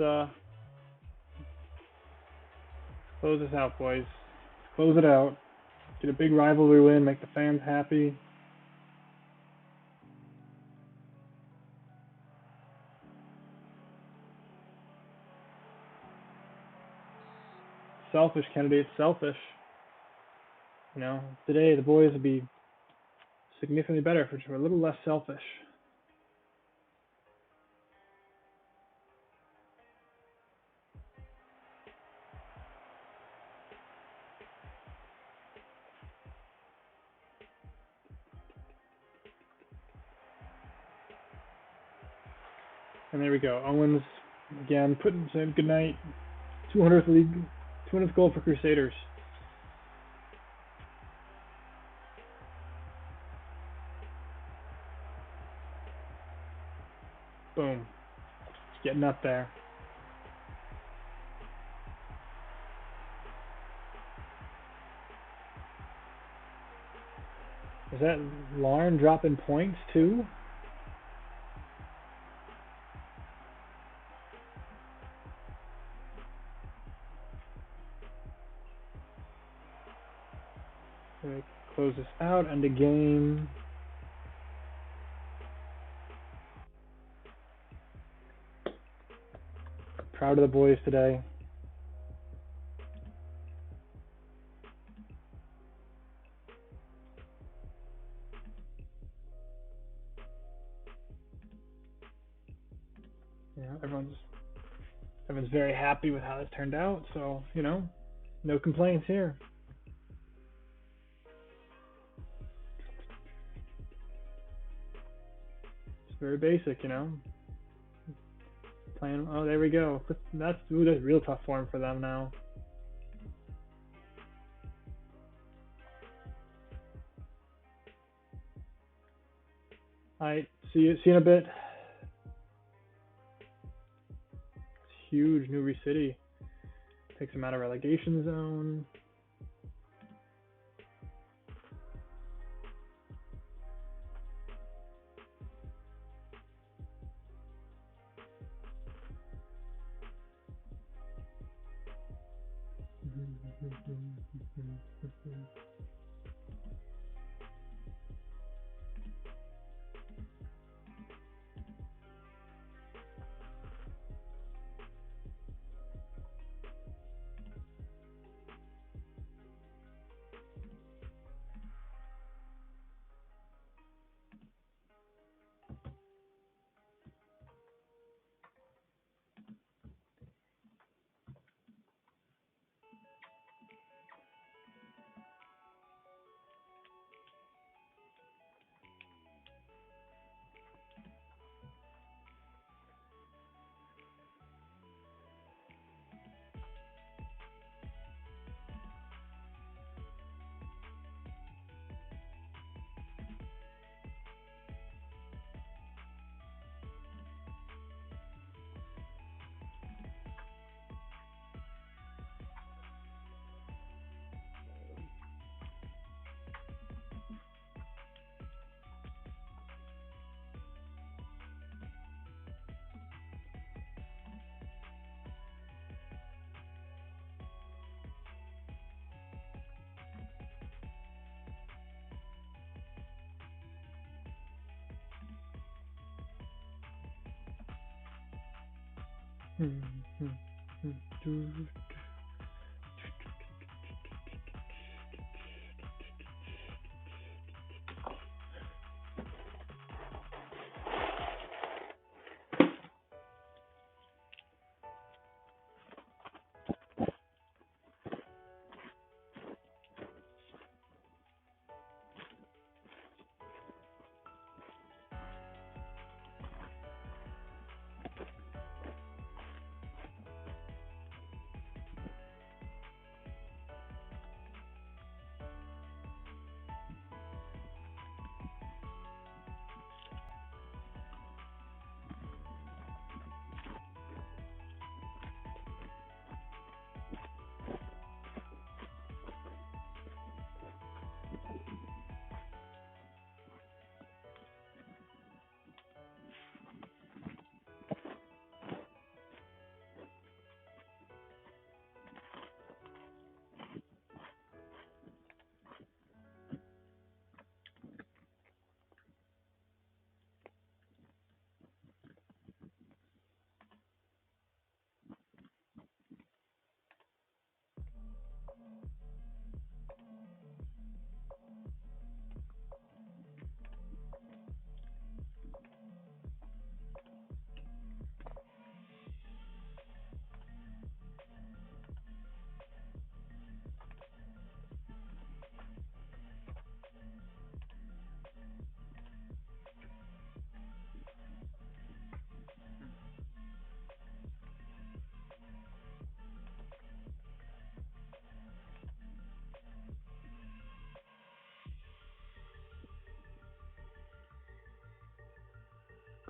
close this out, boys. Close it out. Get a big rivalry win, make the fans happy. Selfish, Kennedy, it's selfish. You know, today the boys would be significantly better if we're a little less selfish. And there we go. Owens again putting saying good night. 200th goal for Crusaders. Boom. It's getting up there. Is that Lauren dropping points too? Close this out, end the game. Proud of the boys today. Yeah, everyone's very happy with how this turned out, so, you know, no complaints here. It's very basic, you know. Playing, oh, there we go. That's real tough form for them now. Alright, see you in a bit. It's huge, Newry City. Takes them out of relegation zone.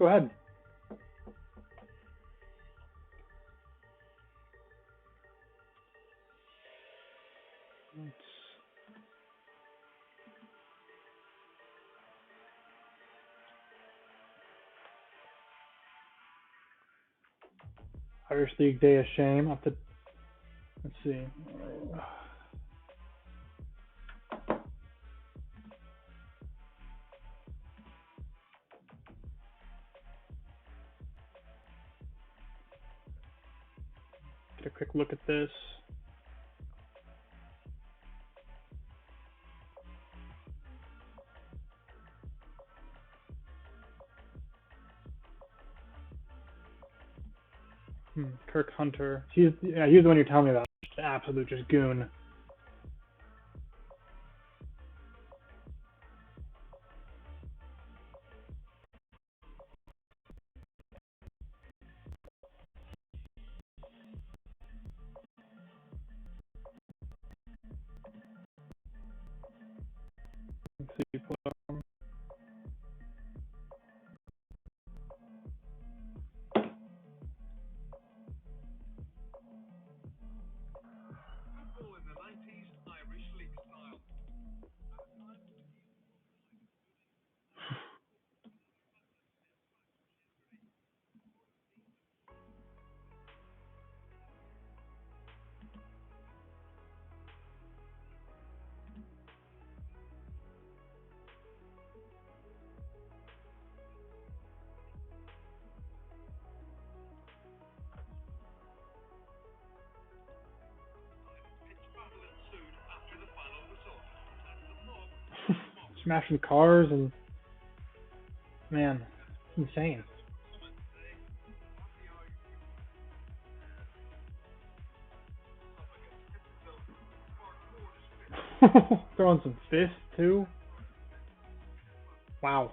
Go ahead. Irish League Day of Shame. Let's see. Get a quick look at this. Kirk Hunter. He's the one you're telling me about. Just absolute goon. Let's see. Smashing cars and man, it's insane. Throwing some fists too. Wow.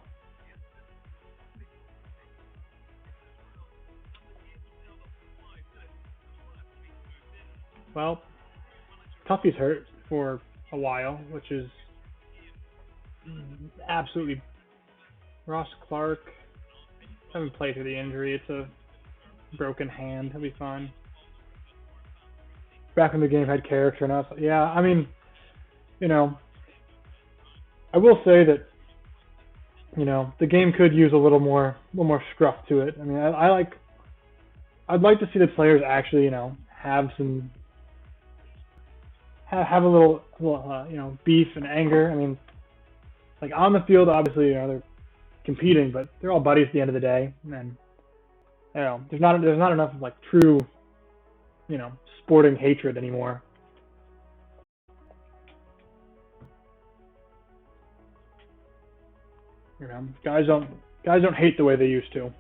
Well, Tuffy's hurt for a while, which is absolutely. Ross Clark haven't played through the injury. It's a broken hand. He'll be fine. Back when the game had character and yeah, I mean, I will say that the game could use a little more scruff to it. I mean, I'd like to see the players actually have some have a little beef and anger. I mean, like on the field, obviously they're competing, but they're all buddies at the end of the day, and there's not enough of like true sporting hatred anymore. Guys don't hate the way they used to.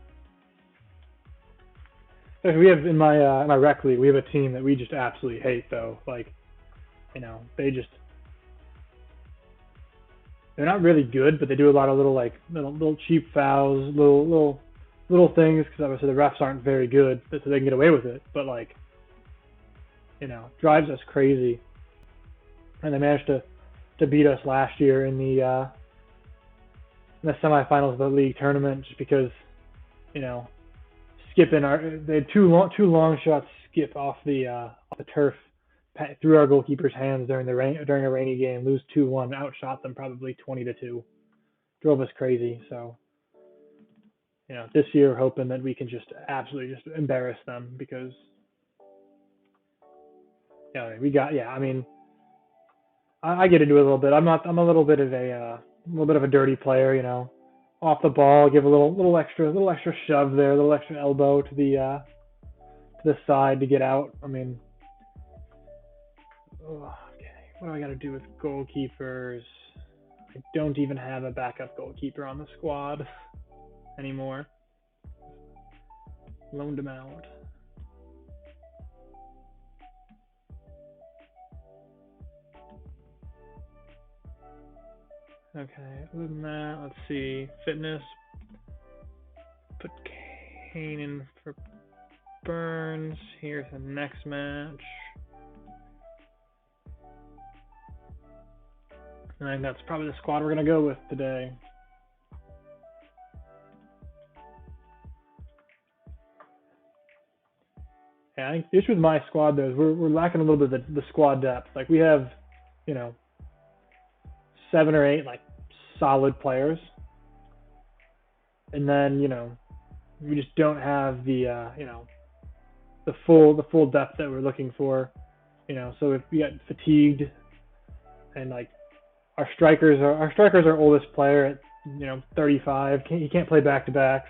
We have in my rec league, we have a team that we just absolutely hate though. Like, they're not really good, but they do a lot of little cheap fouls, little things because obviously the refs aren't very good, so they can get away with it. But drives us crazy. And they managed to beat us last year in the semifinals of the league tournament just because they had two long shots skip off the turf through our goalkeeper's hands during a rainy game, lose 2-1, outshot them probably 20-2, drove us crazy. So this year hoping that we can just absolutely just embarrass them because I mean I get into it a little bit. I'm a little bit of a dirty player, off the ball, give a little extra shove there, a little extra elbow to the side to get out. I mean, okay, what do I got to do with goalkeepers? I don't even have a backup goalkeeper on the squad anymore. Loaned him out. Okay, other than that, let's see. Fitness. Put Kane in for Burns. Here's the next match. And I think that's probably the squad we're going to go with today. Yeah, I think the issue with my squad though is we're lacking a little bit of the squad depth. Like we have, you know, 7 or 8 like solid players, and then we just don't have the the full depth that we're looking for. So if we get fatigued and like our strikers are oldest player at 35. He can't play back to backs.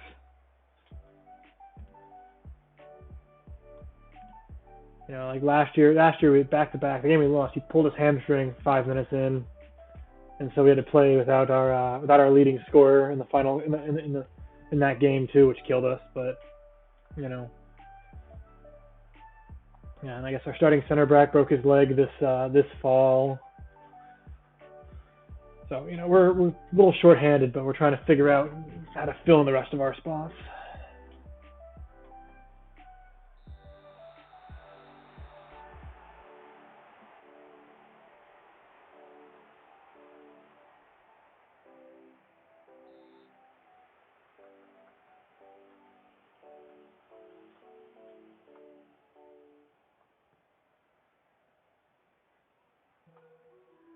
Like last year we back to back. The game we lost, he pulled his hamstring 5 minutes in, and so we had to play without our leading scorer in the final in that game too, which killed us. But yeah, and I guess our starting center back broke his leg this fall. So we're a little short-handed, but we're trying to figure out how to fill in the rest of our spots.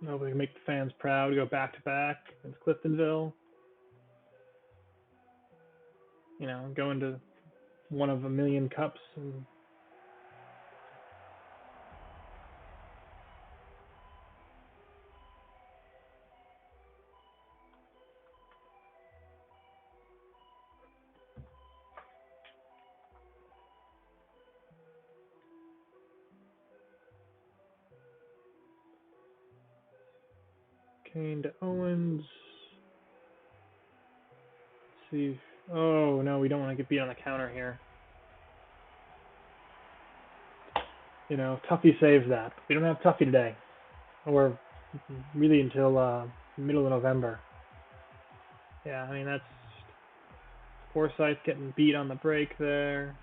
Hopefully we can make the fans proud. Go back to back against Cliftonville. Go into one of a million cups. And Kane to Owens. Let's see. Oh no, we don't want to get beat on the counter here. Tuffy saves that. We don't have Tuffy today, or really until middle of November. Yeah, I mean that's Forsyth getting beat on the break there.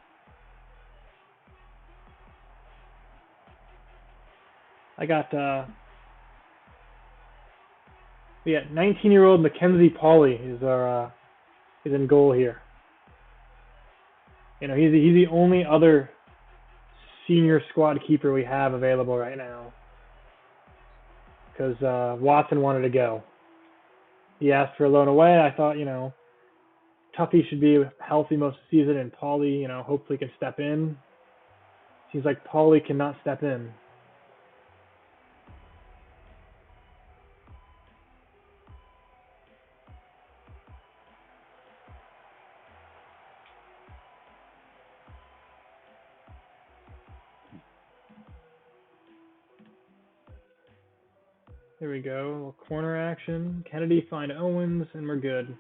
I got 19-year-old Mackenzie Pauley is in goal here. He's the only other senior squad keeper we have available right now, because Watson wanted to go. He asked for a loan away. I thought Tuffy should be healthy most of the season, and Pauley hopefully can step in. Seems like Pauley cannot step in. There we go. A little corner action. Kennedy find Owens, and we're good.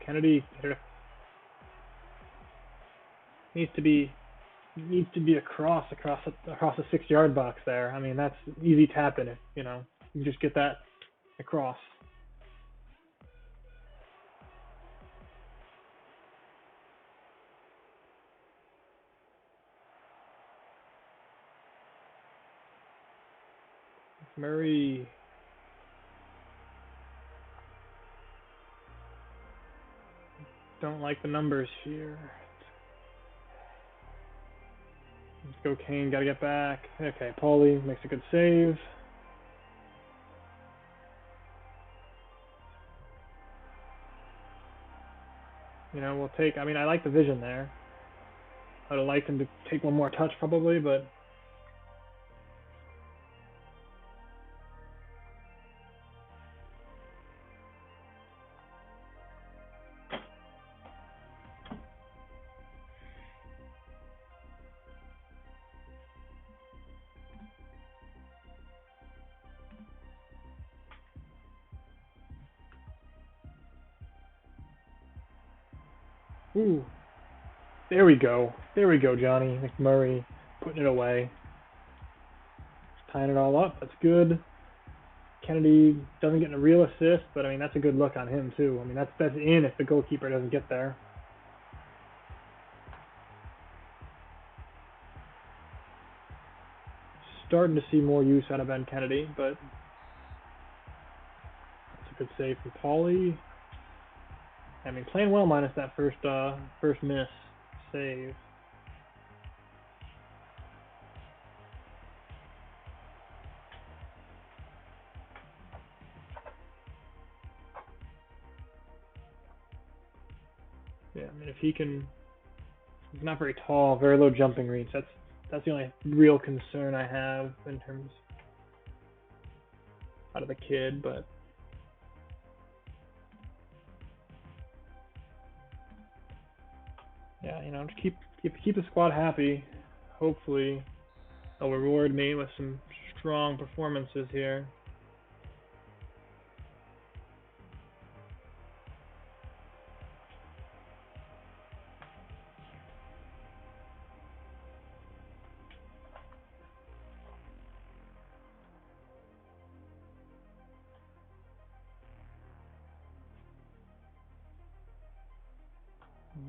Kennedy needs to be across the 6-yard box there. I mean, that's easy tapping it. You just get that across. Murray. Don't like the numbers here. Let's go Kane, gotta get back. Okay, Paulie makes a good save. We'll take, I mean, I like the vision there. I would have liked him to take one more touch probably, but ooh. There we go, Johnny McMurray putting it away. tying it all up. That's good. Kennedy doesn't get a real assist, but I mean that's a good look on him too. I mean that's in if the goalkeeper doesn't get there. Starting to see more use out of Ben Kennedy, but that's a good save from Pauly. I mean playing well minus that first miss save. Yeah, I mean if he can, he's not very tall, very low jumping reach. That's the only real concern I have in terms out of the kid, but yeah, you know, just keep the squad happy. Hopefully, they'll reward me with some strong performances here.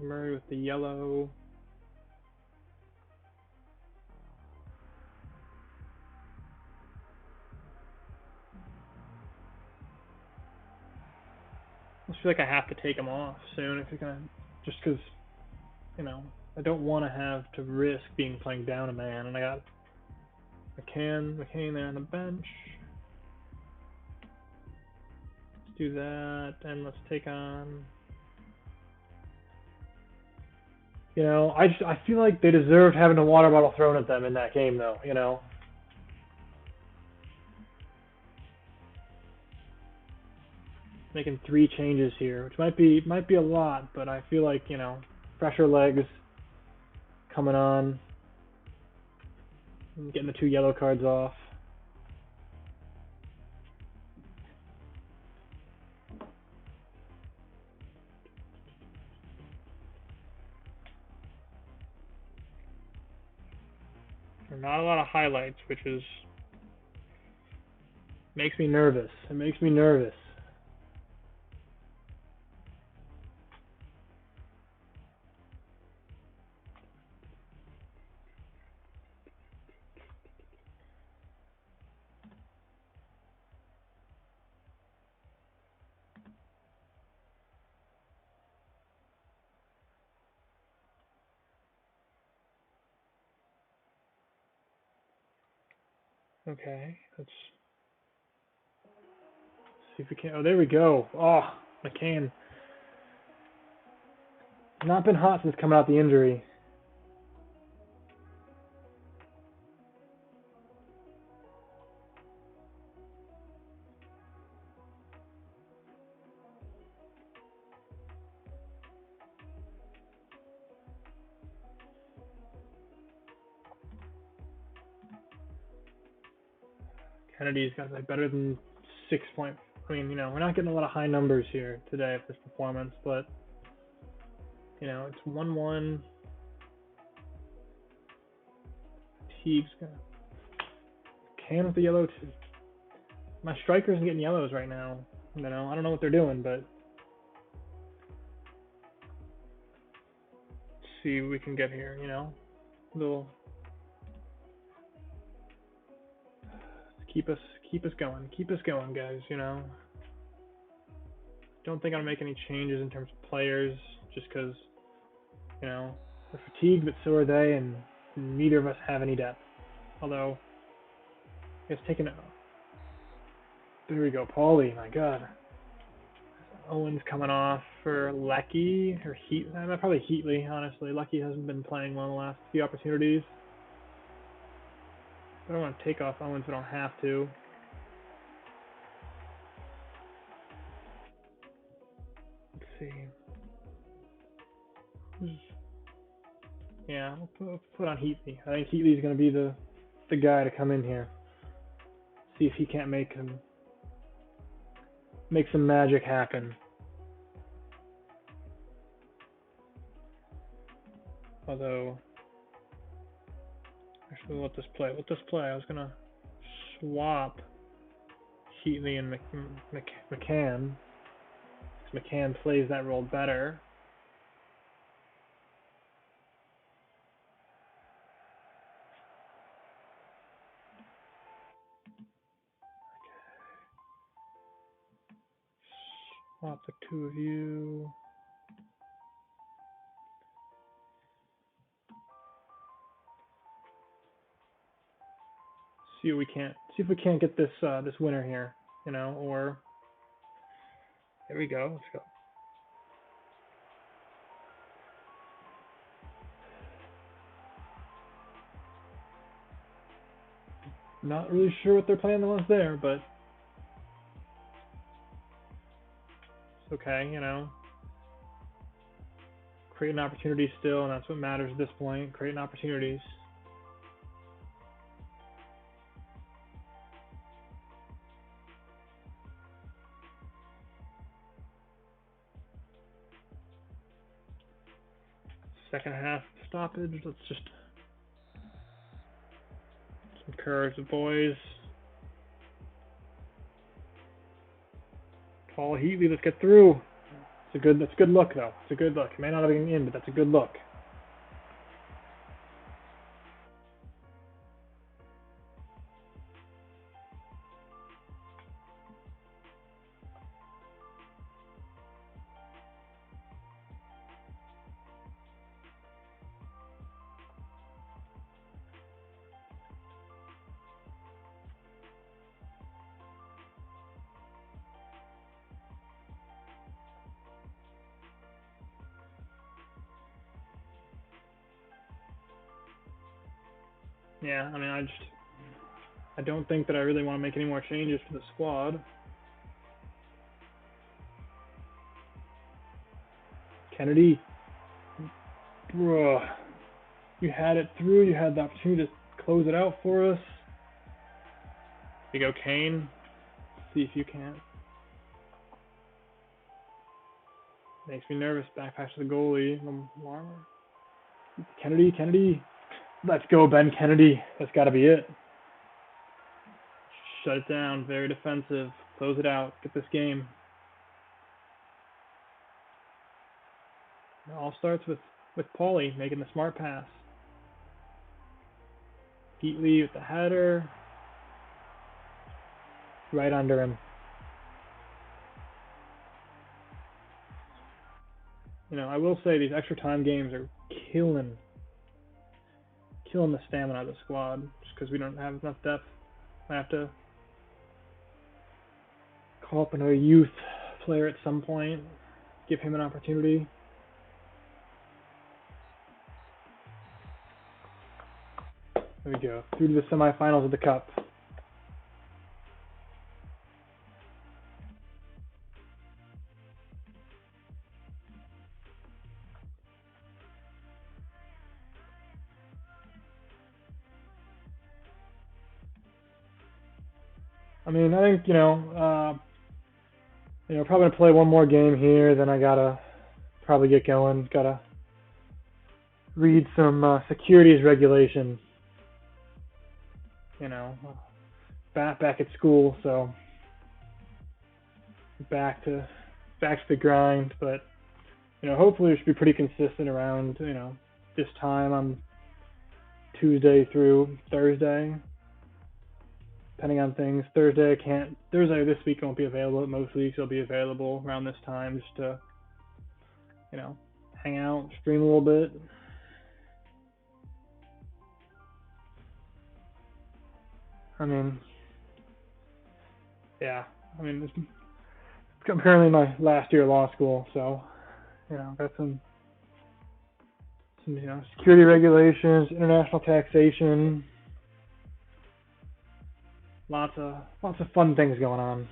Murray with the yellow. I feel like I have to take him off soon if you're gonna, just because, you know, I don't want to have to risk playing down a man, and I got McCain there on the bench. Let's do that, and let's take on. You know, I feel like they deserved having a water bottle thrown at them in that game, though. You know. Making 3 changes here, which might be a lot, but I feel like, you know, fresher legs coming on, getting the 2 yellow cards off. There are not a lot of highlights, which makes me nervous. It makes me nervous. Okay, let's see if we can. Oh, there we go. Oh, McCain. Not been hot since coming out the injury. Kennedy's got like better than 6 point. I mean, you know, we're not getting a lot of high numbers here today for this performance, but you know, it's 1-1. Teague's gonna can with the yellow too. My striker isn't getting yellows right now. You know, I don't know what they're doing, but let's see what we can get here. You know, little keep us going, guys. You know, don't think I'm gonna make any changes in terms of players, just because, you know, we're fatigued, but so are they, and neither of us have any depth. Although, it's taken. There we go, Pauly. My God, Owen's coming off for Lecky or Heat. Probably Heatley, honestly. Lecky hasn't been playing well the last few opportunities. I don't want to take off Owens, but I don't have to. Let's see. Yeah, we'll put on Heatley. I think Heatley's going to be the guy to come in here. See if he can't make some magic happen. Although, actually, let this play. I was gonna swap Heatley and McCann. McCann plays that role better. Swap the two of you. See if we can't get this this winner here, you know, or here we go. Let's go. Not really sure what their plan was there, but it's okay, you know. Creating opportunities still, and that's what matters at this point. Creating opportunities. Second half stoppage. Let's just encourage the boys. Paul Heatley, let's get through. That's a good look though. It's a good look. It may not have been in, but that's a good look. Yeah, I mean, I don't think that I really want to make any more changes to the squad. Kennedy, bruh, you had it through. You had the opportunity to close it out for us. Here you go, Kane. See if you can. Makes me nervous. Back pass to the goalie. Kennedy. Let's go, Ben Kennedy. That's got to be it. Shut it down. Very defensive. Close it out. Get this game. It all starts with Paulie making the smart pass. Heatley with the header. Right under him. You know, I will say these extra time games are killing the stamina of the squad just because we don't have enough depth. I have to call up another youth player at some point, give him an opportunity. There we go, through to the semifinals of the Cup. I mean, I think, probably gonna play one more game here, then I gotta probably get going. Gotta read some securities regulation. You know, back at school, so back to the grind. But hopefully it should be pretty consistent around this time on Tuesday through Thursday. Depending on things, Thursday this week won't be available. But most weeks it'll be available around this time, just to hang out, stream a little bit. I mean, yeah. I mean, it's apparently my last year of law school, so got some security regulations, international taxation. Lots of fun things going on.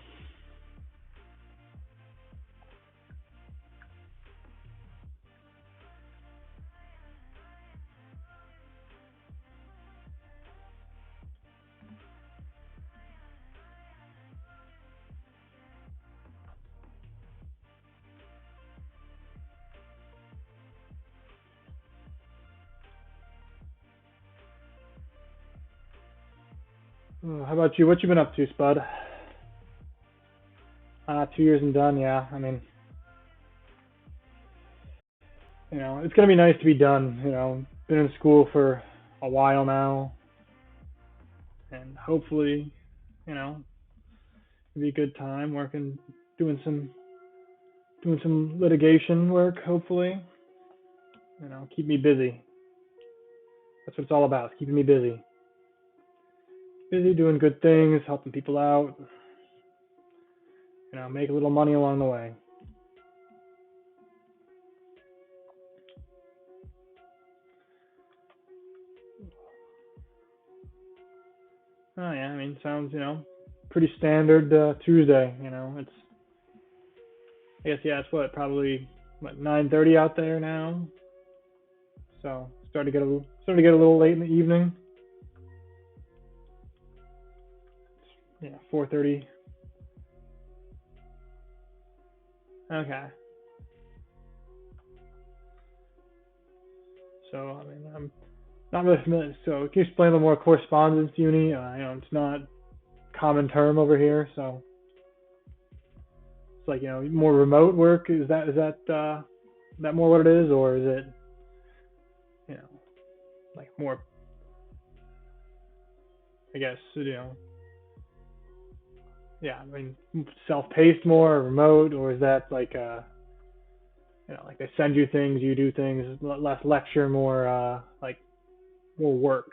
How about you? What you been up to, Spud? 2 years and done. Yeah, I mean, it's gonna be nice to be done. Been in school for a while now, and hopefully, you know, it'll be a good time working, doing some doing some litigation work. Hopefully, keep me busy. That's what it's all about. Keeping me busy. Busy doing good things, helping people out. Make a little money along the way. Oh yeah, I mean, sounds pretty standard Tuesday. It's I guess yeah, it's probably 9:30 out there now. So starting to get a little late in the evening. Yeah, 4:30. Okay. So I mean, I'm not really familiar. So can you explain a little more correspondence uni? It's not a common term over here, so it's like more remote work. Is that more what it is, or is it you know like more? I guess yeah. I mean, self-paced more, or remote, or is that like like they send you things, you do things, less lecture, more like more work.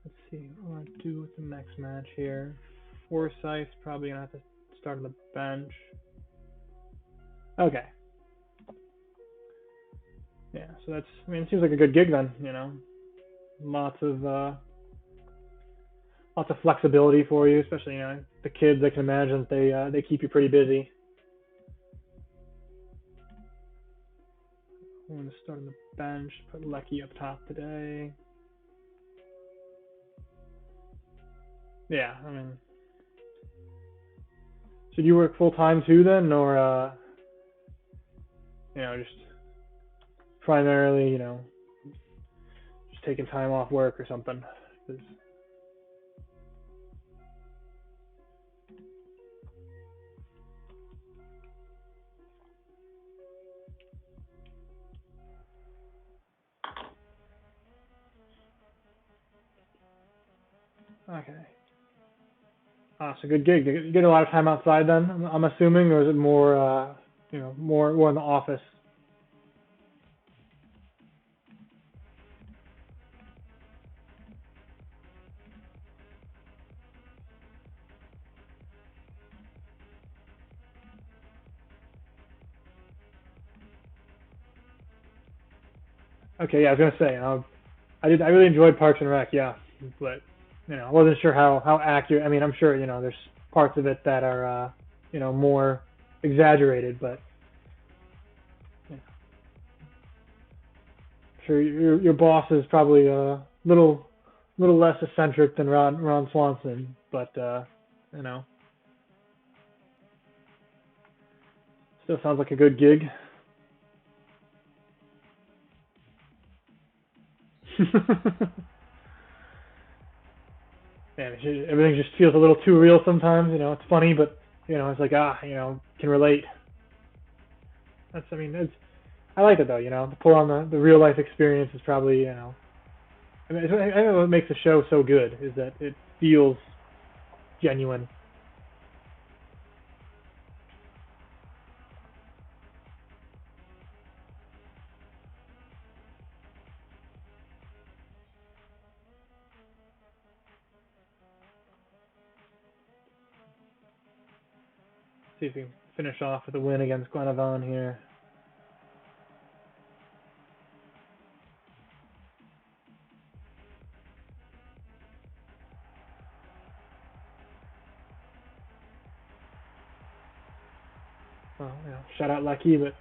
Let's see what I want to do with the next match here. Forsyth's probably gonna have to start on the bench. Okay. Yeah, so it seems like a good gig then, Lots of flexibility for you, especially the kids. I can imagine they keep you pretty busy. I'm gonna start on the bench. Put Lecky up top today. Yeah, I mean, should you work full time too then, or just primarily, just taking time off work or something? 'Cause okay. So good gig. You get a lot of time outside then, I'm assuming, or is it more, more in the office? Okay, yeah, I was gonna say, I really enjoyed Parks and Rec, yeah, but I wasn't sure how accurate. I mean, I'm sure there's parts of it that are more exaggerated, but I'm sure your boss is probably a little less eccentric than Ron Swanson, but you know, still sounds like a good gig. Man, everything just feels a little too real sometimes. It's funny, but it's like can relate. I mean, I like it though. To pull on the real life experience is probably I mean, I know what makes the show so good is that it feels genuine. See if we can finish off with a win against Glenavon here. Well, shout out Lucky, but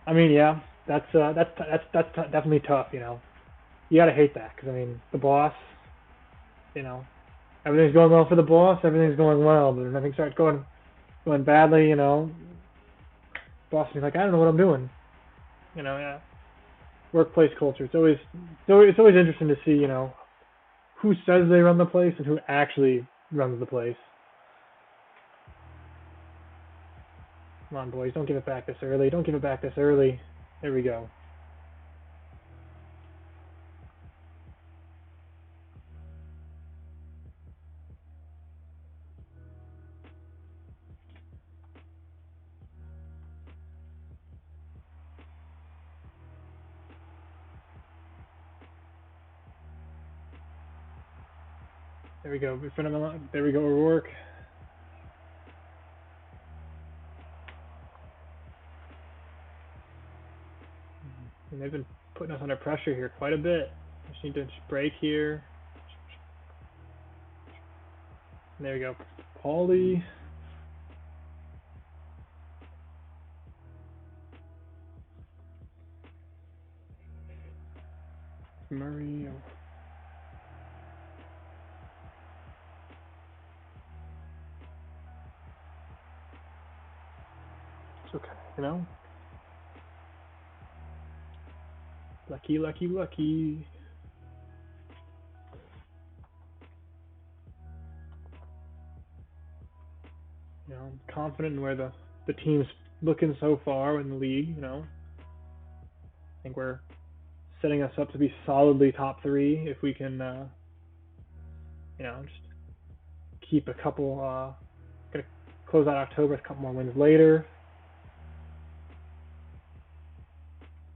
I mean, yeah, that's definitely tough. You gotta hate that because I mean, the boss, you know, everything's going well for the boss, everything's going well, but if everything starts going badly, boss is like, I don't know what I'm doing. Yeah. Workplace culture. It's always interesting to see, who says they run the place and who actually runs the place. Come on, boys, don't give it back this early. Don't give it back this early. There we go. There we go. In front of them. There we go, O'Rourke. And they've been putting us under pressure here quite a bit. Just need to break here. And there we go. Paulie. Murray. It's okay, you know? Lucky, lucky, lucky. You know, I'm confident in where the team's looking so far in the league, you know. I think we're setting us up to be solidly top 3 if we can, you know, just keep a couple, gonna close out October with a couple more wins later.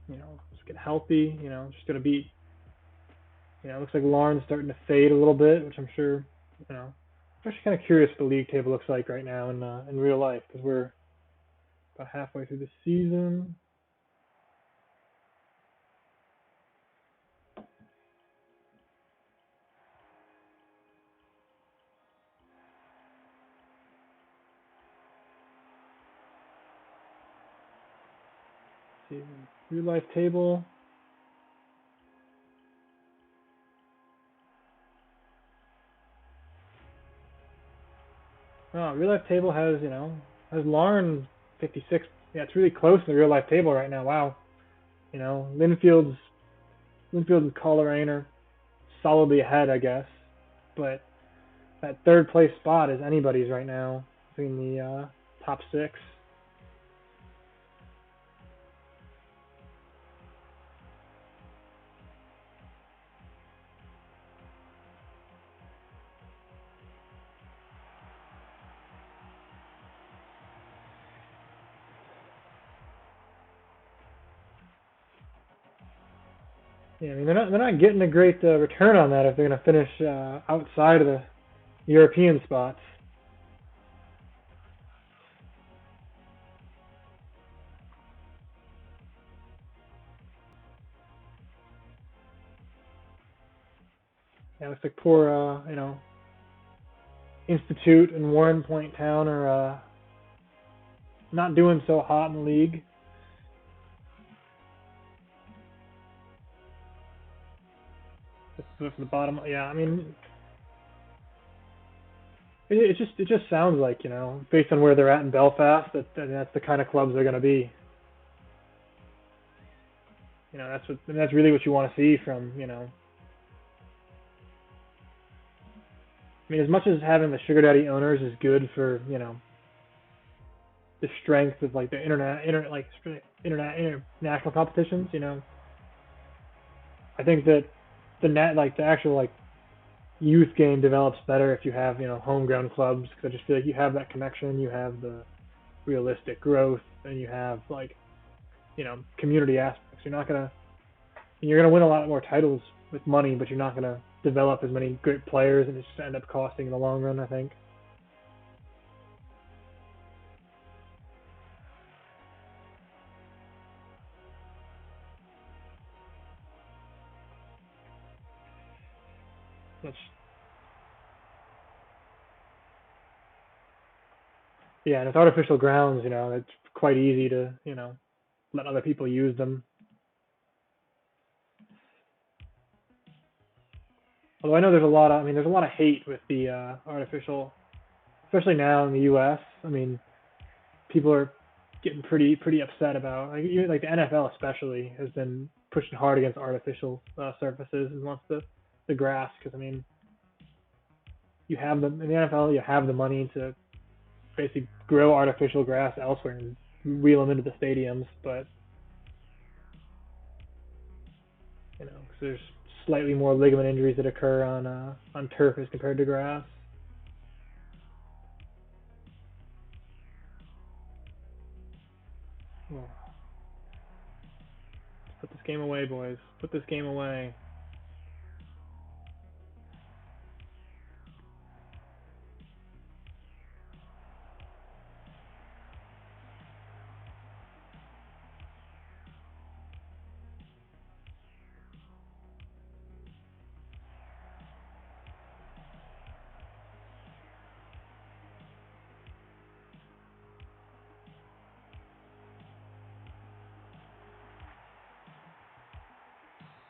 You know, just get healthy, you know, just gonna be, you know, it looks like Lauren's starting to fade a little bit, which I'm sure, you know, I'm actually kind of curious what the league table looks like right now in real life, because we're about halfway through the season. Let's see, real life table. Oh, real life table has, you know, has Lauren 56. Yeah, it's really close to the real life table right now. Wow. You know, Linfield's and Coleraine are solidly ahead, I guess. But that third place spot is anybody's right now between the top 6. Yeah, I mean they're not getting a great return on that if they're going to finish outside of the European spots. Yeah, it looks like poor you know, Institute and Warren Point Town are not doing so hot in the league. From the bottom, yeah, I mean, it just sounds like, you know, based on where they're at in Belfast, that's the kind of clubs they're going to be. You know, that's really what you want to see from, you know. I mean, as much as having the sugar daddy owners is good for, you know, the strength of like the international competitions, you know, I think that the actual like youth game develops better if you have, you know, homegrown clubs, because I just feel like you have that connection, you have the realistic growth, and you have like, you know, community aspects. You're gonna win a lot more titles with money, but you're not gonna develop as many great players, and it's just end up costing in the long run, I think. That's Yeah, and it's artificial grounds, you know, it's quite easy to, you know, let other people use them. Although I know there's a lot of hate with the artificial, especially now in the U.S. I mean, people are getting pretty upset about, like, even like the NFL especially has been pushing hard against artificial surfaces and wants to the grass, because I mean, you have in the NFL, you have the money to basically grow artificial grass elsewhere and wheel them into the stadiums, but you know, because there's slightly more ligament injuries that occur on turf as compared to grass. Oh. Put this game away, boys. Put this game away.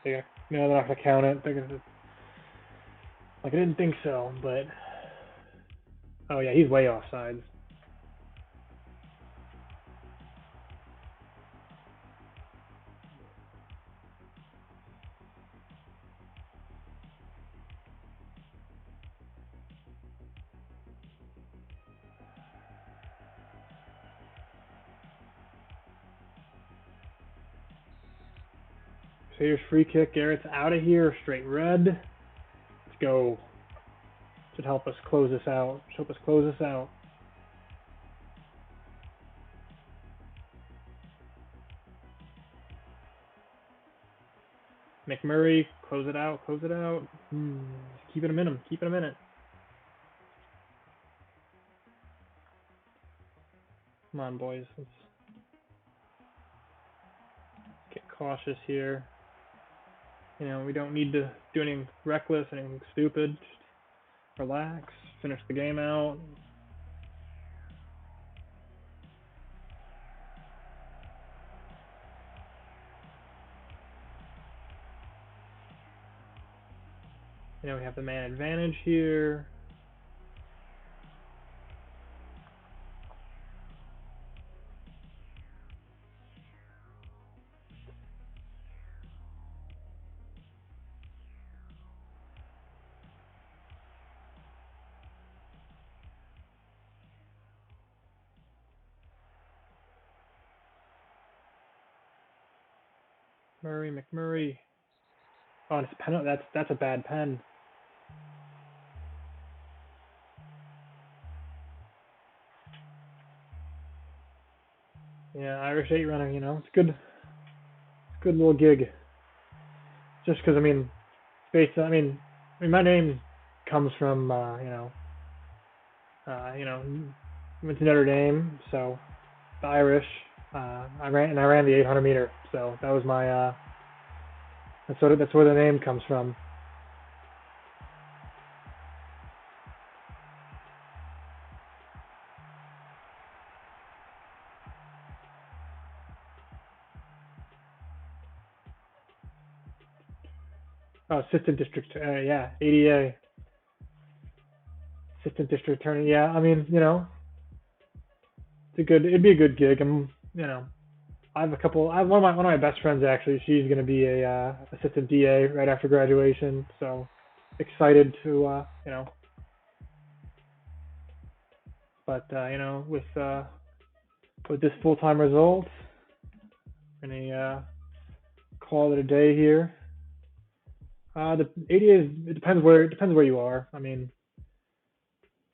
Yeah, no, they're not gonna count it. They're gonna, like, I didn't think so, but oh yeah, he's way offsides. So here's free kick. Garrett's out of here. Straight red. Let's go. Should help us close this out. Should help us close this out. McMurray, close it out. Close it out. Keep it a minute. Keep it a minute. Come on, boys. Let's get cautious here. You know, we don't need to do anything reckless, anything stupid. Just relax. Finish the game out. You know, we have the man advantage here. McMurray. Oh, it's a pen. That's a bad pen. Yeah, Irish 8 runner. You know, it's good. It's a good little gig. Just because I mean, I mean, my name comes from went to Notre Dame, so the Irish. I ran the 800 meter, so that was my that's where the name comes from. Oh, assistant district, yeah, ADA, assistant district attorney. Yeah, I mean, you know, it'd be a good gig. You know, I have a couple. I have one of my best friends actually. She's going to be a assistant DA right after graduation. So excited to you know. But you know, with this full-time result, we're gonna call it a day here. The ADA it depends where you are. I mean,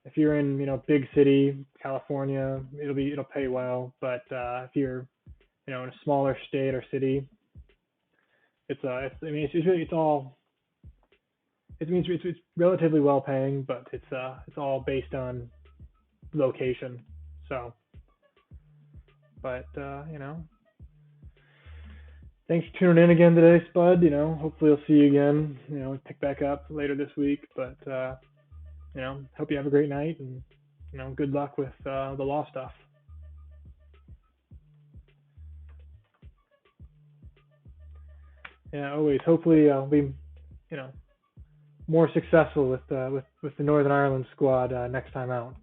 if you're in big city California, it'll pay well. But if you're in a smaller state or city, it's it's relatively well paying, but it's all based on location. So, but you know, thanks for tuning in again today, Spud. You know, hopefully I'll see you again. You know, pick back up later this week. But you know, hope you have a great night, and you know, good luck with the law stuff. Yeah, always. Hopefully, I'll be, you know, more successful with the Northern Ireland squad next time out.